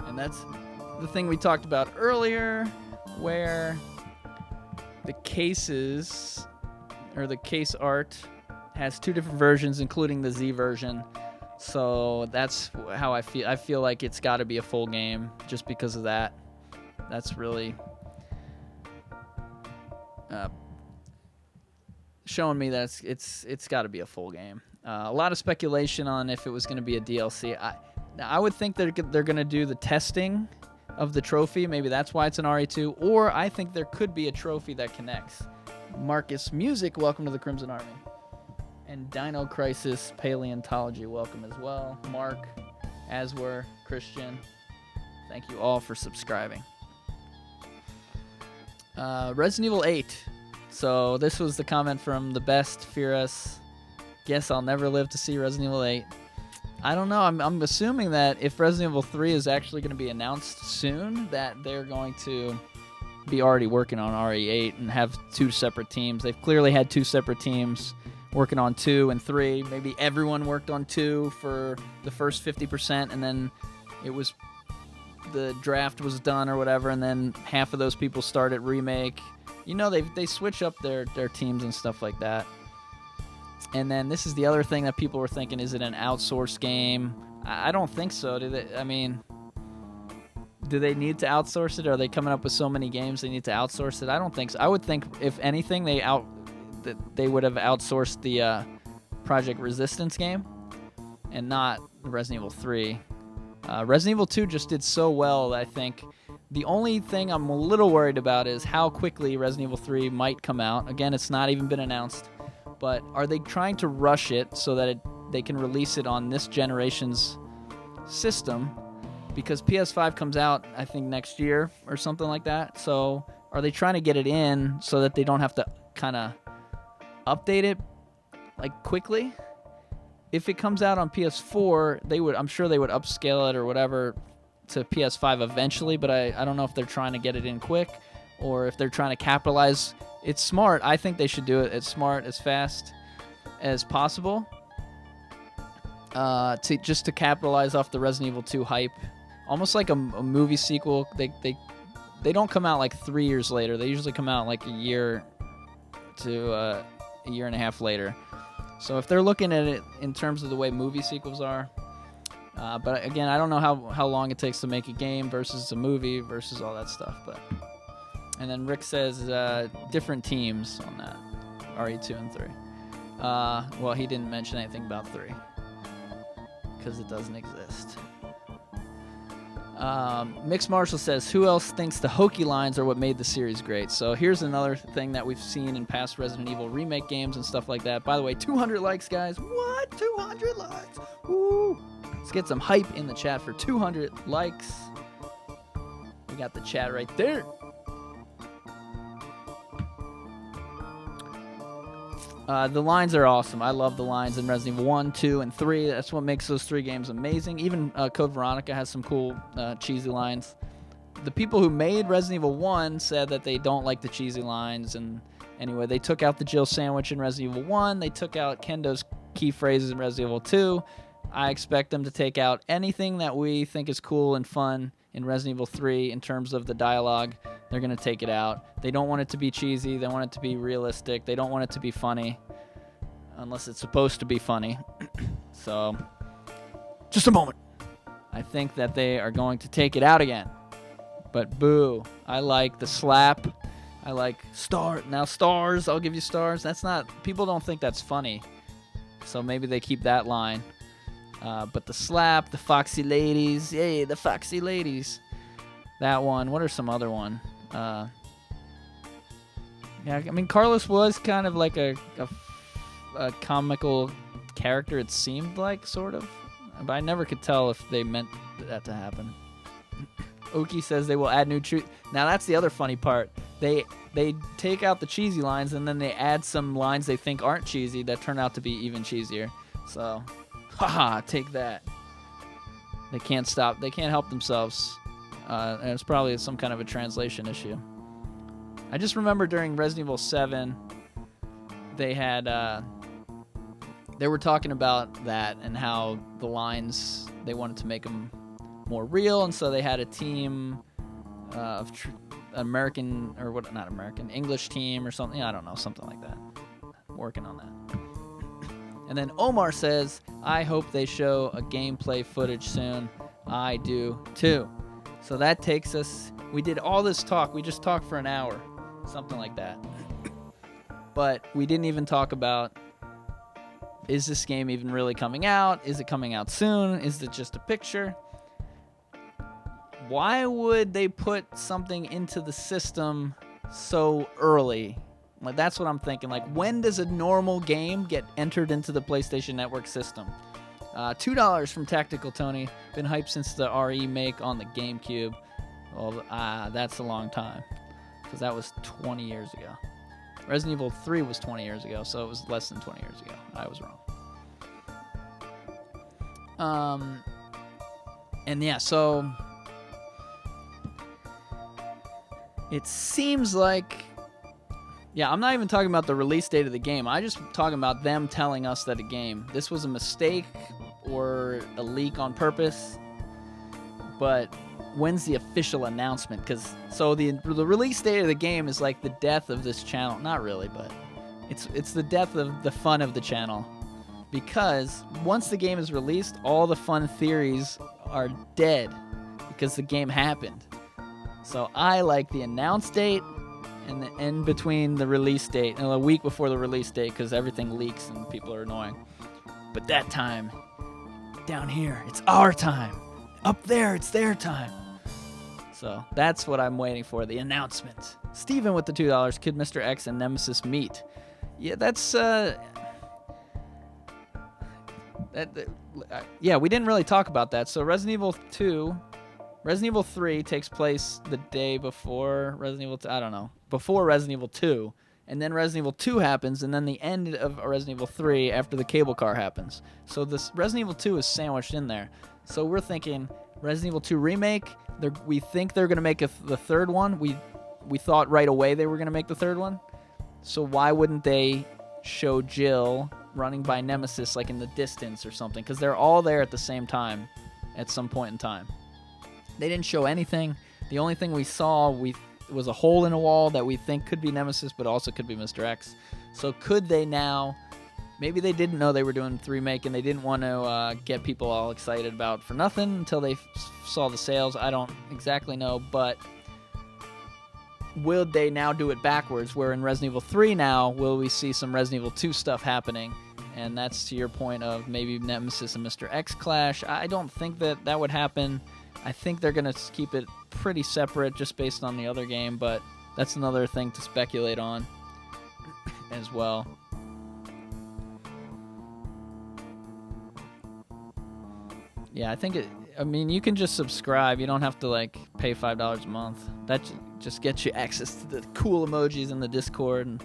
And that's the thing we talked about earlier, where the cases, or the case art, has two different versions, including the Z version. So that's how I feel. I feel like it's got to be a full game just because of that. That's really showing me that it's got to be a full game. A lot of speculation on if it was going to be a DLC. I would think they're going to do the testing of the trophy. Maybe that's why it's an RE2. Or I think there could be a trophy that connects. Marcus Music, welcome to the Crimson Army. And Dino Crisis Paleontology, welcome as well. Mark, Aswer, Christian, thank you all for subscribing. Resident Evil 8. So this was the comment from the best Firas. Guess I'll never live to see Resident Evil 8. I don't know. I'm assuming that if Resident Evil 3 is actually going to be announced soon, that they're going to be already working on RE8 and have two separate teams. They've clearly had two separate teams working on 2 and 3. Maybe everyone worked on 2 for the first 50%, and then the draft was done or whatever, and then half of those people started Remake. You know, they switch up their teams and stuff like that. And then this is the other thing that people were thinking, is it an outsourced game? I don't think so. Do they need to outsource it? Are they coming up with so many games they need to outsource it? I don't think so. I would think, if anything, they would have outsourced the Project Resistance game and not Resident Evil 3. Resident Evil 2 just did so well that I think The only thing I'm a little worried about is how quickly Resident Evil 3 might come out. Again, it's not even been announced. But are they trying to rush it so that they can release it on this generation's system? Because PS5 comes out, I think, next year or something like that. So are they trying to get it in so that they don't have to kind of update it like quickly? If it comes out on PS4, I'm sure they would upscale it or whatever to PS5 eventually, but I don't know if they're trying to get it in quick or if they're trying to capitalize. It's smart. I think they should do it as smart, as fast as possible, to capitalize off the Resident Evil 2 hype. Almost like a movie sequel. They don't come out like 3 years later. They usually come out like a year to a year and a half later. So if they're looking at it in terms of the way movie sequels are, but again, I don't know how long it takes to make a game versus a movie versus all that stuff. And then Rick says different teams on that, RE2 and 3. Well, he didn't mention anything about 3 because it doesn't exist. Mixed Marshall says, who else thinks the hokey lines are what made the series great? So here's another thing that we've seen in past Resident Evil remake games and stuff like that. By the way, 200 likes, guys. What? 200 likes? Woo! Let's get some hype in the chat for 200 likes. We got the chat right there. The lines are awesome. I love the lines in Resident Evil 1, 2, and 3. That's what makes those 3 games amazing. Even Code Veronica has some cool, cheesy lines. The people who made Resident Evil 1 said that they don't like the cheesy lines. And anyway, they took out the Jill sandwich in Resident Evil 1. They took out Kendo's key phrases in Resident Evil 2. I expect them to take out anything that we think is cool and fun in Resident Evil 3 in terms of the dialogue. They're going to take it out. They don't want it to be cheesy. They want it to be realistic. They don't want it to be funny unless it's supposed to be funny. So, just a moment. I think that they are going to take it out again. But boo. I like the slap. I like star. Now stars. I'll give you stars. That's not... People don't think that's funny. So maybe they keep that line. But the slap, the foxy ladies. Yay, the foxy ladies. That one. What are some other one? Yeah, I mean, Carlos was kind of like a comical character, it seemed like, sort of. But I never could tell if they meant that to happen. Oki says they will add new truth. Now, that's the other funny part. They take out the cheesy lines, and then they add some lines they think aren't cheesy that turn out to be even cheesier. So, haha, take that. They can't stop. They can't help themselves. And it's probably some kind of a translation issue. I just remember during Resident Evil 7, they had they were talking about that and how the lines, they wanted to make them more real, and so they had a team of American, or what, not American, English team or something. I don't know, something like that. Working on that. And then Omar says, I hope they show a gameplay footage soon. I do too. So that takes us, we did all this talk. We just talked for an hour, something like that. But we didn't even talk about, is this game even really coming out? Is it coming out soon? Is it just a picture? Why would they put something into the system so early? Like, that's what I'm thinking. Like, when does a normal game get entered into the PlayStation Network system? $2 from Tactical Tony. Been hyped since the Remake on the GameCube. Well, that's a long time, because that was 20 years ago. Resident Evil 3 was 20 years ago, so it was less than 20 years ago. I was wrong. And yeah, so it seems like, yeah, I'm not even talking about the release date of the game. I'm just talking about them telling us that this was a mistake or a leak on purpose. But when's the official announcement? Because so the release date of the game is like the death of this channel. Not really, but it's the death of the fun of the channel. Because once the game is released, all the fun theories are dead because the game happened. So I like the announce date and the in between the release date, and a week before the release date, because everything leaks and people are annoying. But that time, down here, it's our time. Up there, it's their time. So that's what I'm waiting for, the announcement. Steven with the $2. Could Mr. X and Nemesis meet? Yeah, that's... yeah, we didn't really talk about that. So Resident Evil 3 takes place the day before Resident Evil 2. I don't know. Before Resident Evil 2. And then Resident Evil 2 happens, and then the end of Resident Evil 3 after the cable car happens. So this Resident Evil 2 is sandwiched in there. So we're thinking Resident Evil 2 Remake. We think they're going to make the third one. We thought right away they were going to make the third one. So why wouldn't they show Jill running by Nemesis like in the distance or something? Because they're all there at the same time at some point in time. They didn't show anything. The only thing we saw was a hole in a wall that we think could be Nemesis, but also could be Mr. X. So could they now... Maybe they didn't know they were doing the remake, and they didn't want to get people all excited about for nothing until they saw the sales. I don't exactly know, but will they now do it backwards, where in Resident Evil 3 now, will we see some Resident Evil 2 stuff happening? And that's to your point of maybe Nemesis and Mr. X clash. I don't think that would happen. I think they're going to keep it pretty separate just based on the other game, but that's another thing to speculate on as well. Yeah, I think you can just subscribe. You don't have to like pay $5 a month. That just gets you access to the cool emojis in the Discord. And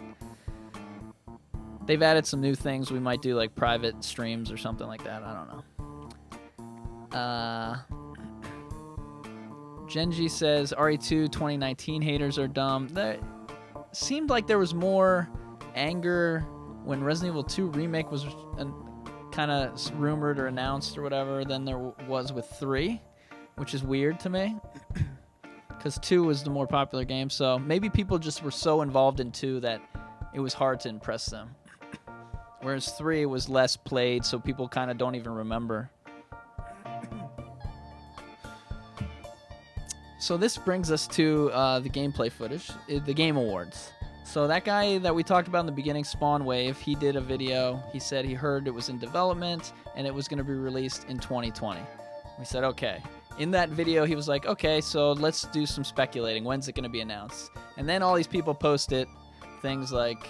they've added some new things. We might do like private streams or something like that. I don't know. Genji says RE2 2019 haters are dumb. That seemed like there was more anger when Resident Evil 2 Remake was kind of rumored or announced or whatever than there was with 3, which is weird to me because 2 was the more popular game. So maybe people just were so involved in 2 that it was hard to impress them, whereas 3 was less played, so people kind of don't even remember. So this brings us to the gameplay footage, the Game Awards. So that guy that we talked about in the beginning, Spawn Wave, he did a video. He said he heard it was in development and it was going to be released in 2020. We said, okay. In that video, he was like, okay, so let's do some speculating. When's it going to be announced? And then all these people posted things like,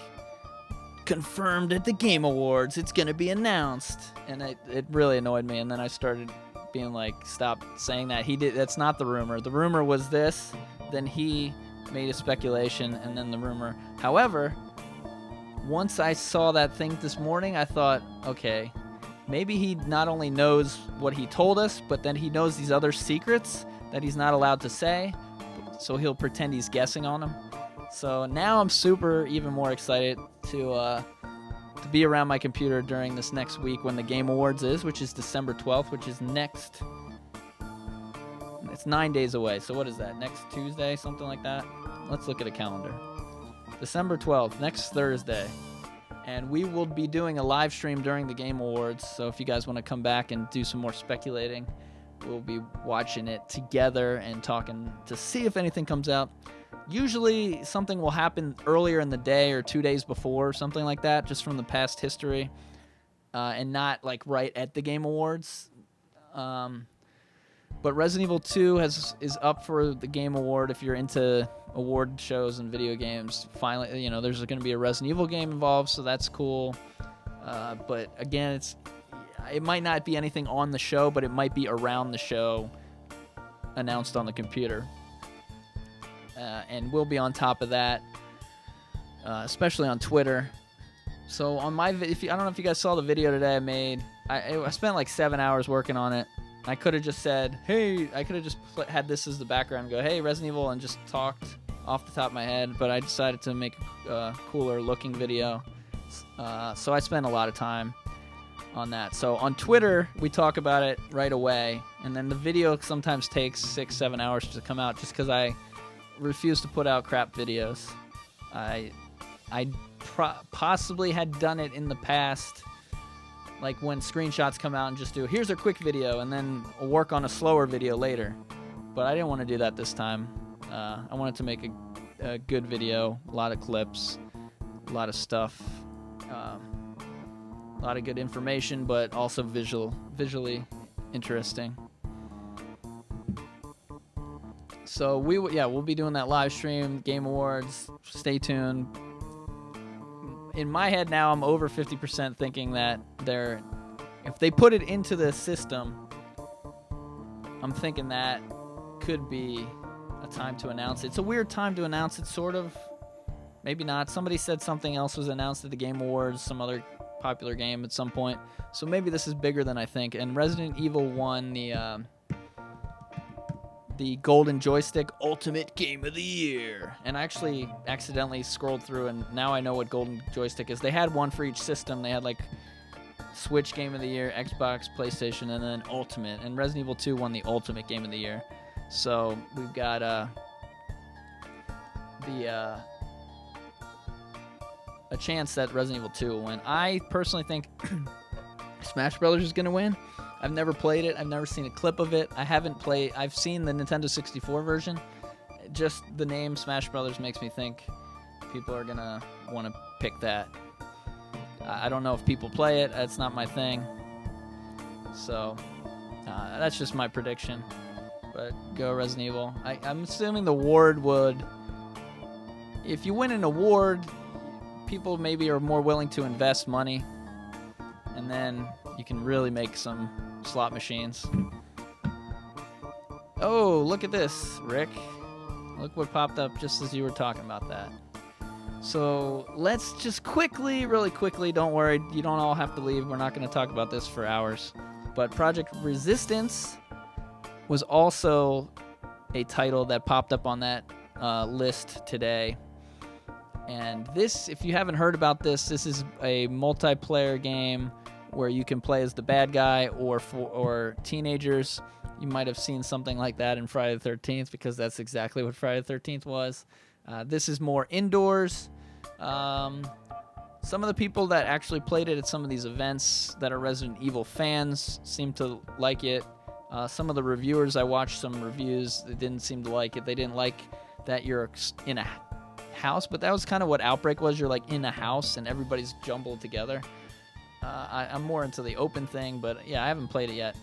confirmed at the Game Awards, it's going to be announced. And it really annoyed me. And then I started being like, stop saying that. That's not the rumor. The rumor was this. Then he made a speculation, and then the rumor. However, once I saw that thing this morning, I thought, okay, maybe he not only knows what he told us, but then he knows these other secrets that he's not allowed to say, so he'll pretend he's guessing on them. So now I'm even more excited to be around my computer during this next week when the Game Awards is, which is December 12th, which is next... It's 9 days away. So what is that? Next Tuesday? Something like that? Let's look at a calendar. December 12th, next Thursday. And we will be doing a live stream during the Game Awards. So if you guys want to come back and do some more speculating, we'll be watching it together and talking to see if anything comes out. Usually something will happen earlier in the day or 2 days before, something like that, just from the past history, and not like right at the Game Awards. But Resident Evil 2 is up for the Game Award if you're into award shows and video games. Finally, there's going to be a Resident Evil game involved, so that's cool. But again, it might not be anything on the show, but it might be around the show announced on the computer. And we'll be on top of that, especially on Twitter. So on I don't know if you guys saw the video today I made. I spent like 7 hours working on it. I could have just said, hey, I could have just had this as the background and go, hey, Resident Evil, and just talked off the top of my head, but I decided to make a cooler looking video. So I spent a lot of time on that. So on Twitter, we talk about it right away, and then the video sometimes takes 6-7 hours to come out just because I refuse to put out crap videos. I possibly had done it in the past, like when screenshots come out and just do, here's a quick video, and then work on a slower video later. But I didn't want to do that this time. I wanted to make a good video, a lot of clips, a lot of stuff, a lot of good information, but also visually interesting. So we'll be doing that live stream, Game Awards. Stay tuned. In my head now, I'm over 50% thinking that if they put it into the system, I'm thinking that could be a time to announce it. It's a weird time to announce it, sort of. Maybe not. Somebody said something else was announced at the Game Awards, some other popular game at some point. So maybe this is bigger than I think. And Resident Evil won the Golden Joystick Ultimate Game of the Year. And I actually accidentally scrolled through, and now I know what Golden Joystick is. They had one for each system. They had like Switch Game of the Year, Xbox, PlayStation, and then Ultimate. And Resident Evil 2 won the Ultimate Game of the Year. So we've got a chance that Resident Evil 2 will win. I personally think Smash Brothers is going to win. I've never played it. I've never seen a clip of it. I've seen the Nintendo 64 version. Just the name Smash Brothers makes me think people are going to want to pick that. I don't know if people play it. That's not my thing. So that's just my prediction. But go Resident Evil. I'm assuming the award would... If you win an award, people maybe are more willing to invest money. And then you can really make some slot machines. Oh, look at this, Rick. Look what popped up just as you were talking about that. So let's just really quickly, don't worry, you don't all have to leave. We're not going to talk about this for hours. But Project Resistance was also a title that popped up on that list today. And this, if you haven't heard about this is a multiplayer game where you can play as the bad guy or teenagers. You might have seen something like that in Friday the 13th because that's exactly what Friday the 13th was. This is more indoors. Some of the people that actually played it at some of these events that are Resident Evil fans seem to like it. Some of the reviewers, I watched some reviews that didn't seem to like it. They didn't like that you're in a house, but that was kind of what Outbreak was. You're like in a house and everybody's jumbled together. I'm more into the open thing, but yeah, I haven't played it yet.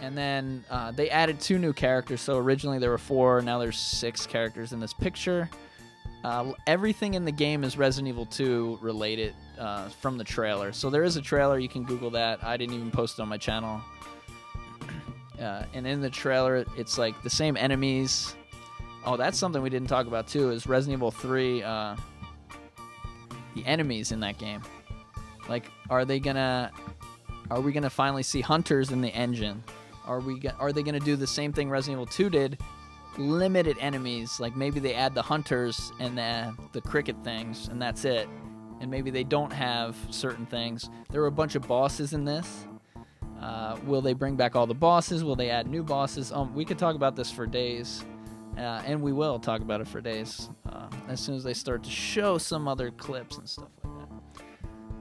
And then they added 2 new characters. So originally there were 4, now there's 6 characters in this picture. Everything in the game is Resident Evil 2 related from the trailer. So there is a trailer, you can Google that. I didn't even post it on my channel. And in the trailer, it's like the same enemies. Oh, that's something we didn't talk about too, is Resident Evil 3, the enemies in that game. Like, are we gonna finally see hunters in the engine? Are they gonna do the same thing Resident Evil 2 did? Limited enemies, like maybe they add the hunters and the cricket things, and that's it. And maybe they don't have certain things. There were a bunch of bosses in this. Will they bring back all the bosses? Will they add new bosses? We could talk about this for days. And we will talk about it for days as soon as they start to show some other clips and stuff like that.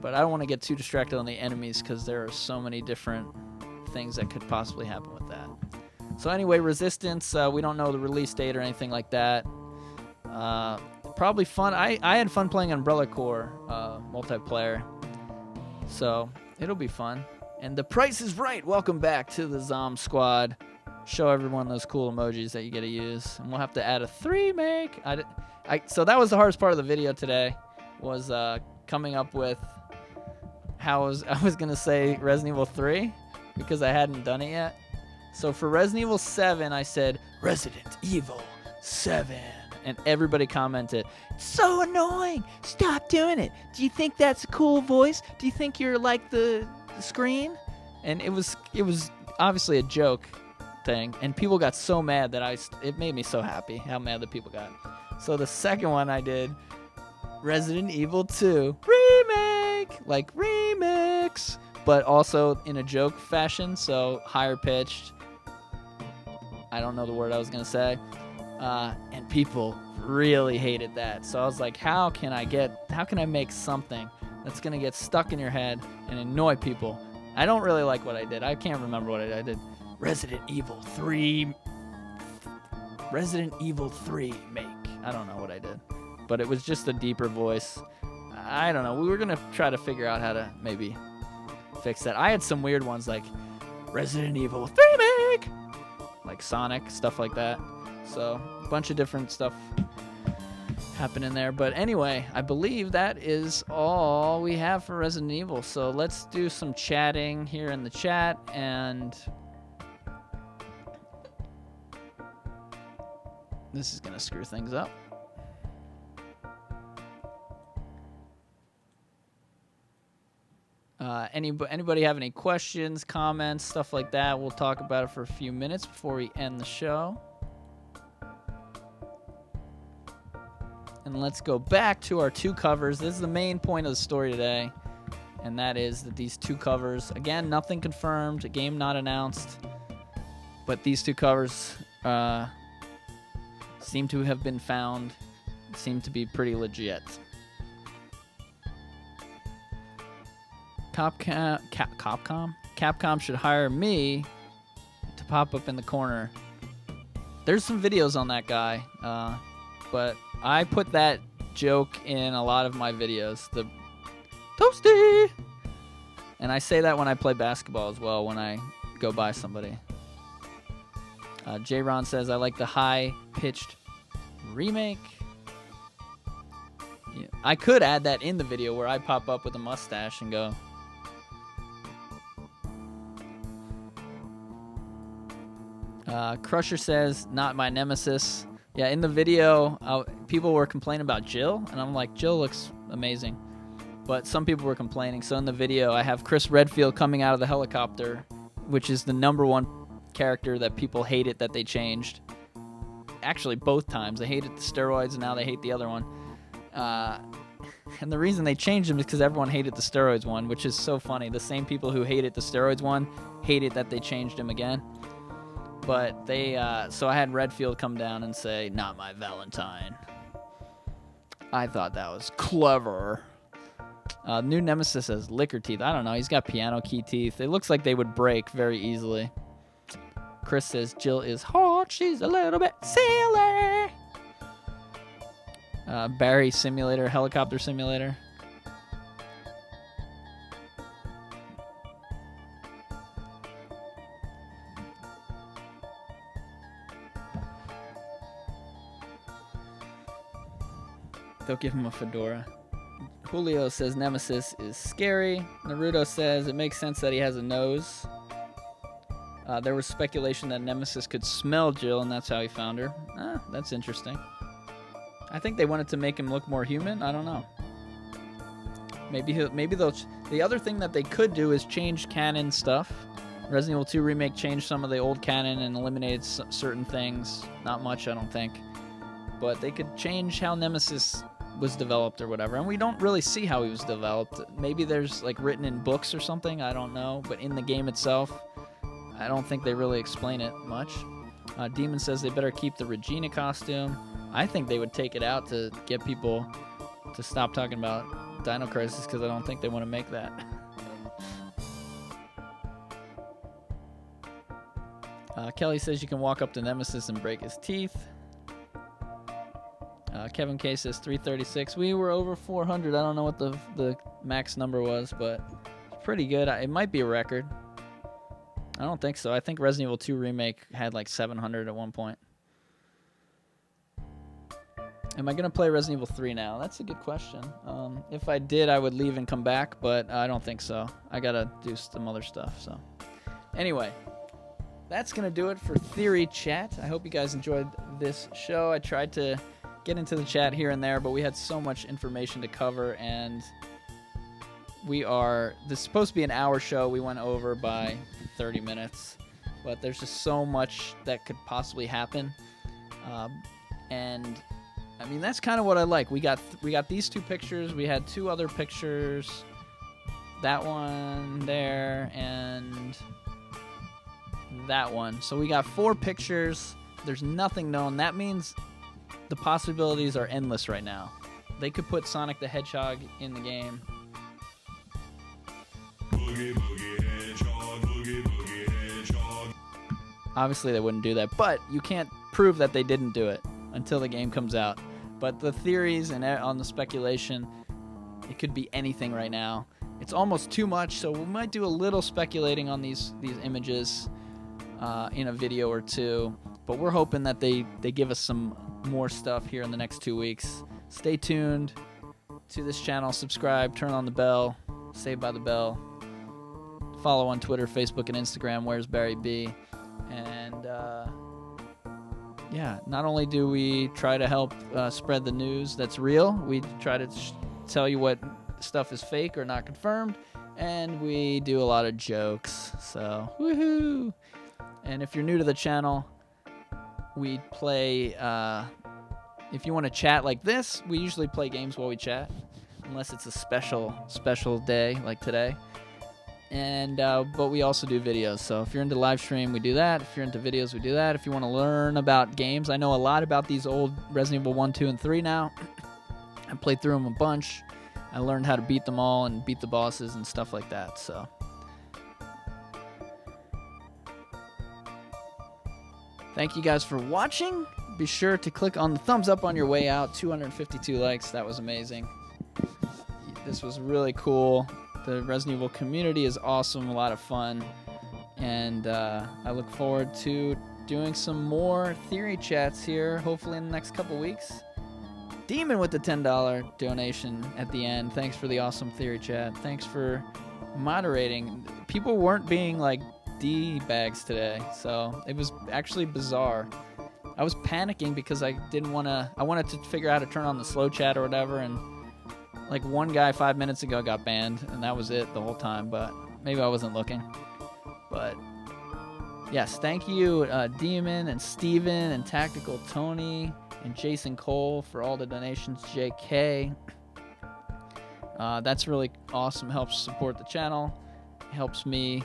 But I don't want to get too distracted on the enemies because there are so many different things that could possibly happen with that. So anyway, Resistance, we don't know the release date or anything like that. Probably fun. I had fun playing Umbrella Corps multiplayer. So it'll be fun. And The Price is Right. Welcome back to the Zom Squad. Show everyone those cool emojis that you get to use. And we'll have to add a remake. So that was the hardest part of the video today, was coming up with how I was going to say Resident Evil 3 because I hadn't done it yet. So for Resident Evil 7, I said Resident Evil 7. And everybody commented, so annoying. Stop doing it. Do you think that's a cool voice? Do you think you're like the screen? And it was obviously a joke thing, and people got so mad that it made me so happy how mad the people got. So the second one I did, Resident Evil 2 remake, like remix, but also in a joke fashion, so higher pitched. I don't know the word I was gonna say, and people really hated that. So I was like, how can I make something that's gonna get stuck in your head and annoy people? I don't really like what I did. I can't remember what I did. Resident Evil 3 make. I don't know what I did, but it was just a deeper voice. I don't know. We were gonna try to figure out how to maybe fix that. I had some weird ones like Resident Evil remake, like Sonic, stuff like that. So a bunch of different stuff happening there. But anyway, I believe that is all we have for Resident Evil. So let's do some chatting here in the chat, and this is going to screw things up. Anybody have any questions, comments, stuff like that? We'll talk about it for a few minutes before we end the show. And let's go back to our 2 covers. This is the main point of the story today, and that is that these 2 covers, again, nothing confirmed, a game not announced, but these 2 covers seem to have been found, seem to be pretty legit. Capcom should hire me to pop up in the corner. There's some videos on that guy, but I put that joke in a lot of my videos. The Toasty! And I say that when I play basketball as well, when I go by somebody. J-Ron says, I like the high-pitched remake. Yeah, I could add that in the video where I pop up with a mustache and go... Crusher says, not my Nemesis. Yeah, in the video, people were complaining about Jill, and I'm like, Jill looks amazing. But some people were complaining. So in the video, I have Chris Redfield coming out of the helicopter, which is the #1 character that people hated that they changed. Actually, both times. They hated the steroids, and now they hate the other one. And the reason they changed him is because everyone hated the steroids one, which is so funny. The same people who hated the steroids one hated that they changed him again. But they, so I had Redfield come down and say, not my Valentine. I thought that was clever. New Nemesis has liquor teeth. I don't know. He's got piano key teeth. It looks like they would break very easily. Chris says, Jill is hot. She's a little bit silly. Barry Simulator, Helicopter Simulator. They'll give him a fedora. Julio says Nemesis is scary. Naruto says it makes sense that he has a nose. There was speculation that Nemesis could smell Jill, and that's how he found her. That's interesting. I think they wanted to make him look more human. I don't know. Maybe they'll. The other thing that they could do is change canon stuff. Resident Evil 2 Remake changed some of the old canon and eliminated certain things. Not much, I don't think. But they could change how Nemesis was developed or whatever. And we don't really see how he was developed. Maybe there's like written in books or something. I don't know. But in the game itself, I don't think they really explain it much. Demon says they better keep the Regina costume. I think they would take it out to get people to stop talking about Dino Crisis because I don't think they want to make that. Kelly says you can walk up to Nemesis and break his teeth. Kevin K says 336. We were over 400. I don't know what the max number was, but it's pretty good. It might be a record. I don't think so. I think Resident Evil 2 Remake had like 700 at one point. Am I going to play Resident Evil 3 now? That's a good question. If I did, I would leave and come back, but I don't think so. I got to do some other stuff. So, anyway, that's going to do it for Theory Chat. I hope you guys enjoyed this show. I tried to get into the chat here and there, but we had so much information to cover, and this is supposed to be an hour show. We went over by 30 minutes, but there's just so much that could possibly happen. And I mean, that's kind of what I like. We got these 2 pictures. We had 2 other pictures. That one there and that one. So we got 4 pictures. There's nothing known. That means the possibilities are endless right now. They could put Sonic the Hedgehog in the game. Boogie, boogie, hedgehog, boogie, boogie, hedgehog. Obviously, they wouldn't do that, but you can't prove that they didn't do it until the game comes out. But the theories and on the speculation, it could be anything right now. It's almost too much, so we might do a little speculating on these images in a video or 2. But we're hoping that they give us some more stuff here in the next 2 weeks. Stay tuned to this channel. Subscribe. Turn on the bell. Saved by the Bell. Follow on Twitter, Facebook, and Instagram. Where's Barry B? And yeah, not only do we try to help spread the news that's real, we try to tell you what stuff is fake or not confirmed, and we do a lot of jokes. So, woohoo! And if you're new to the channel, we play. If you want to chat like this, we usually play games while we chat, unless it's a special day like today. And but we also do videos. So if you're into live stream, we do that. If you're into videos, we do that. If you want to learn about games, I know a lot about these old Resident Evil 1, 2, and 3 now. I played through them a bunch. I learned how to beat them all and beat the bosses and stuff like that. So thank you guys for watching. Be sure to click on the thumbs up on your way out. 252 likes. That was amazing. This was really cool. The Resident Evil community is awesome, a lot of fun, and I look forward to doing some more theory chats here, hopefully in the next couple weeks. Demon with the $10 donation at the end. Thanks for the awesome theory chat. Thanks for moderating. People weren't being like D-bags today, so it was actually bizarre. I was panicking because I wanted to figure out how to turn on the slow chat or whatever, and like one guy 5 minutes ago got banned, and that was it the whole time, but maybe I wasn't looking. But yes, thank you Demon and Steven and Tactical Tony and Jason Cole for all the donations. JK. That's really awesome. Helps support the channel. Helps me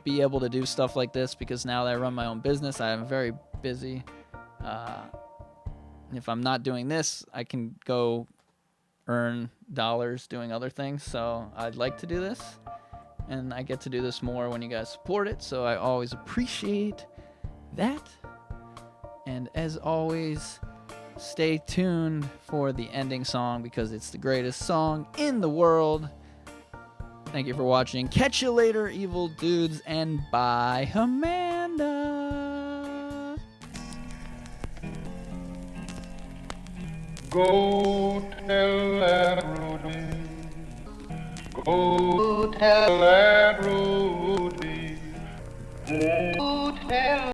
be able to do stuff like this, because now that I run my own business, I am very busy. If I'm not doing this, I can go earn dollars doing other things. So I'd like to do this, and I get to do this more when you guys support it, so I always appreciate that. And as always, stay tuned for the ending song, because it's the greatest song in the world. Thank you for watching. Catch you later, evil dudes, and bye, Amanda. Go tell that Rudy. Go tell that Rudy. Go tell.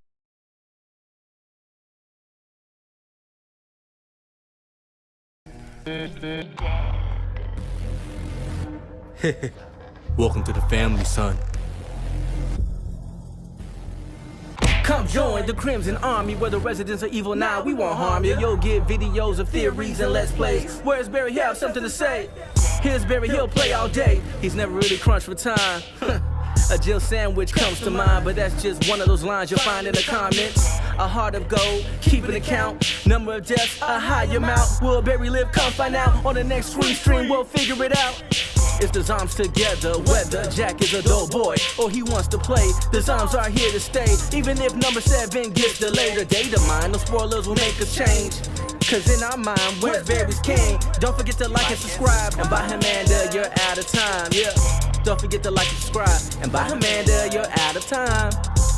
Welcome to the family, son. Come join the Crimson Army, where the residents are evil now. We won't harm you. You'll get videos of theories and let's plays. Where's Barry? He have something to say. Here's Barry, he'll play all day. He's never really crunched for time. A Jill sandwich comes to mind, but that's just one of those lines you'll find in the comments. A heart of gold, keep an account. Number of deaths, a high amount. Will Barry live? Come find out. On the next stream, we'll figure it out. It's the Zombs together, whether Jack is a dull boy or he wants to play. The Zombs are here to stay, even if number 7 gets delayed. Or data mine, no spoilers will make us change. Cause in our mind, where's Barry's king? Don't forget to like and subscribe. And by Amanda, you're out of time, yeah. Don't forget to like and subscribe. And by Amanda, you're out of time.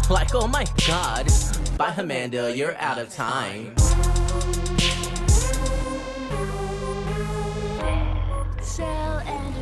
Like, oh my god. By Amanda, you're out of time. Sell and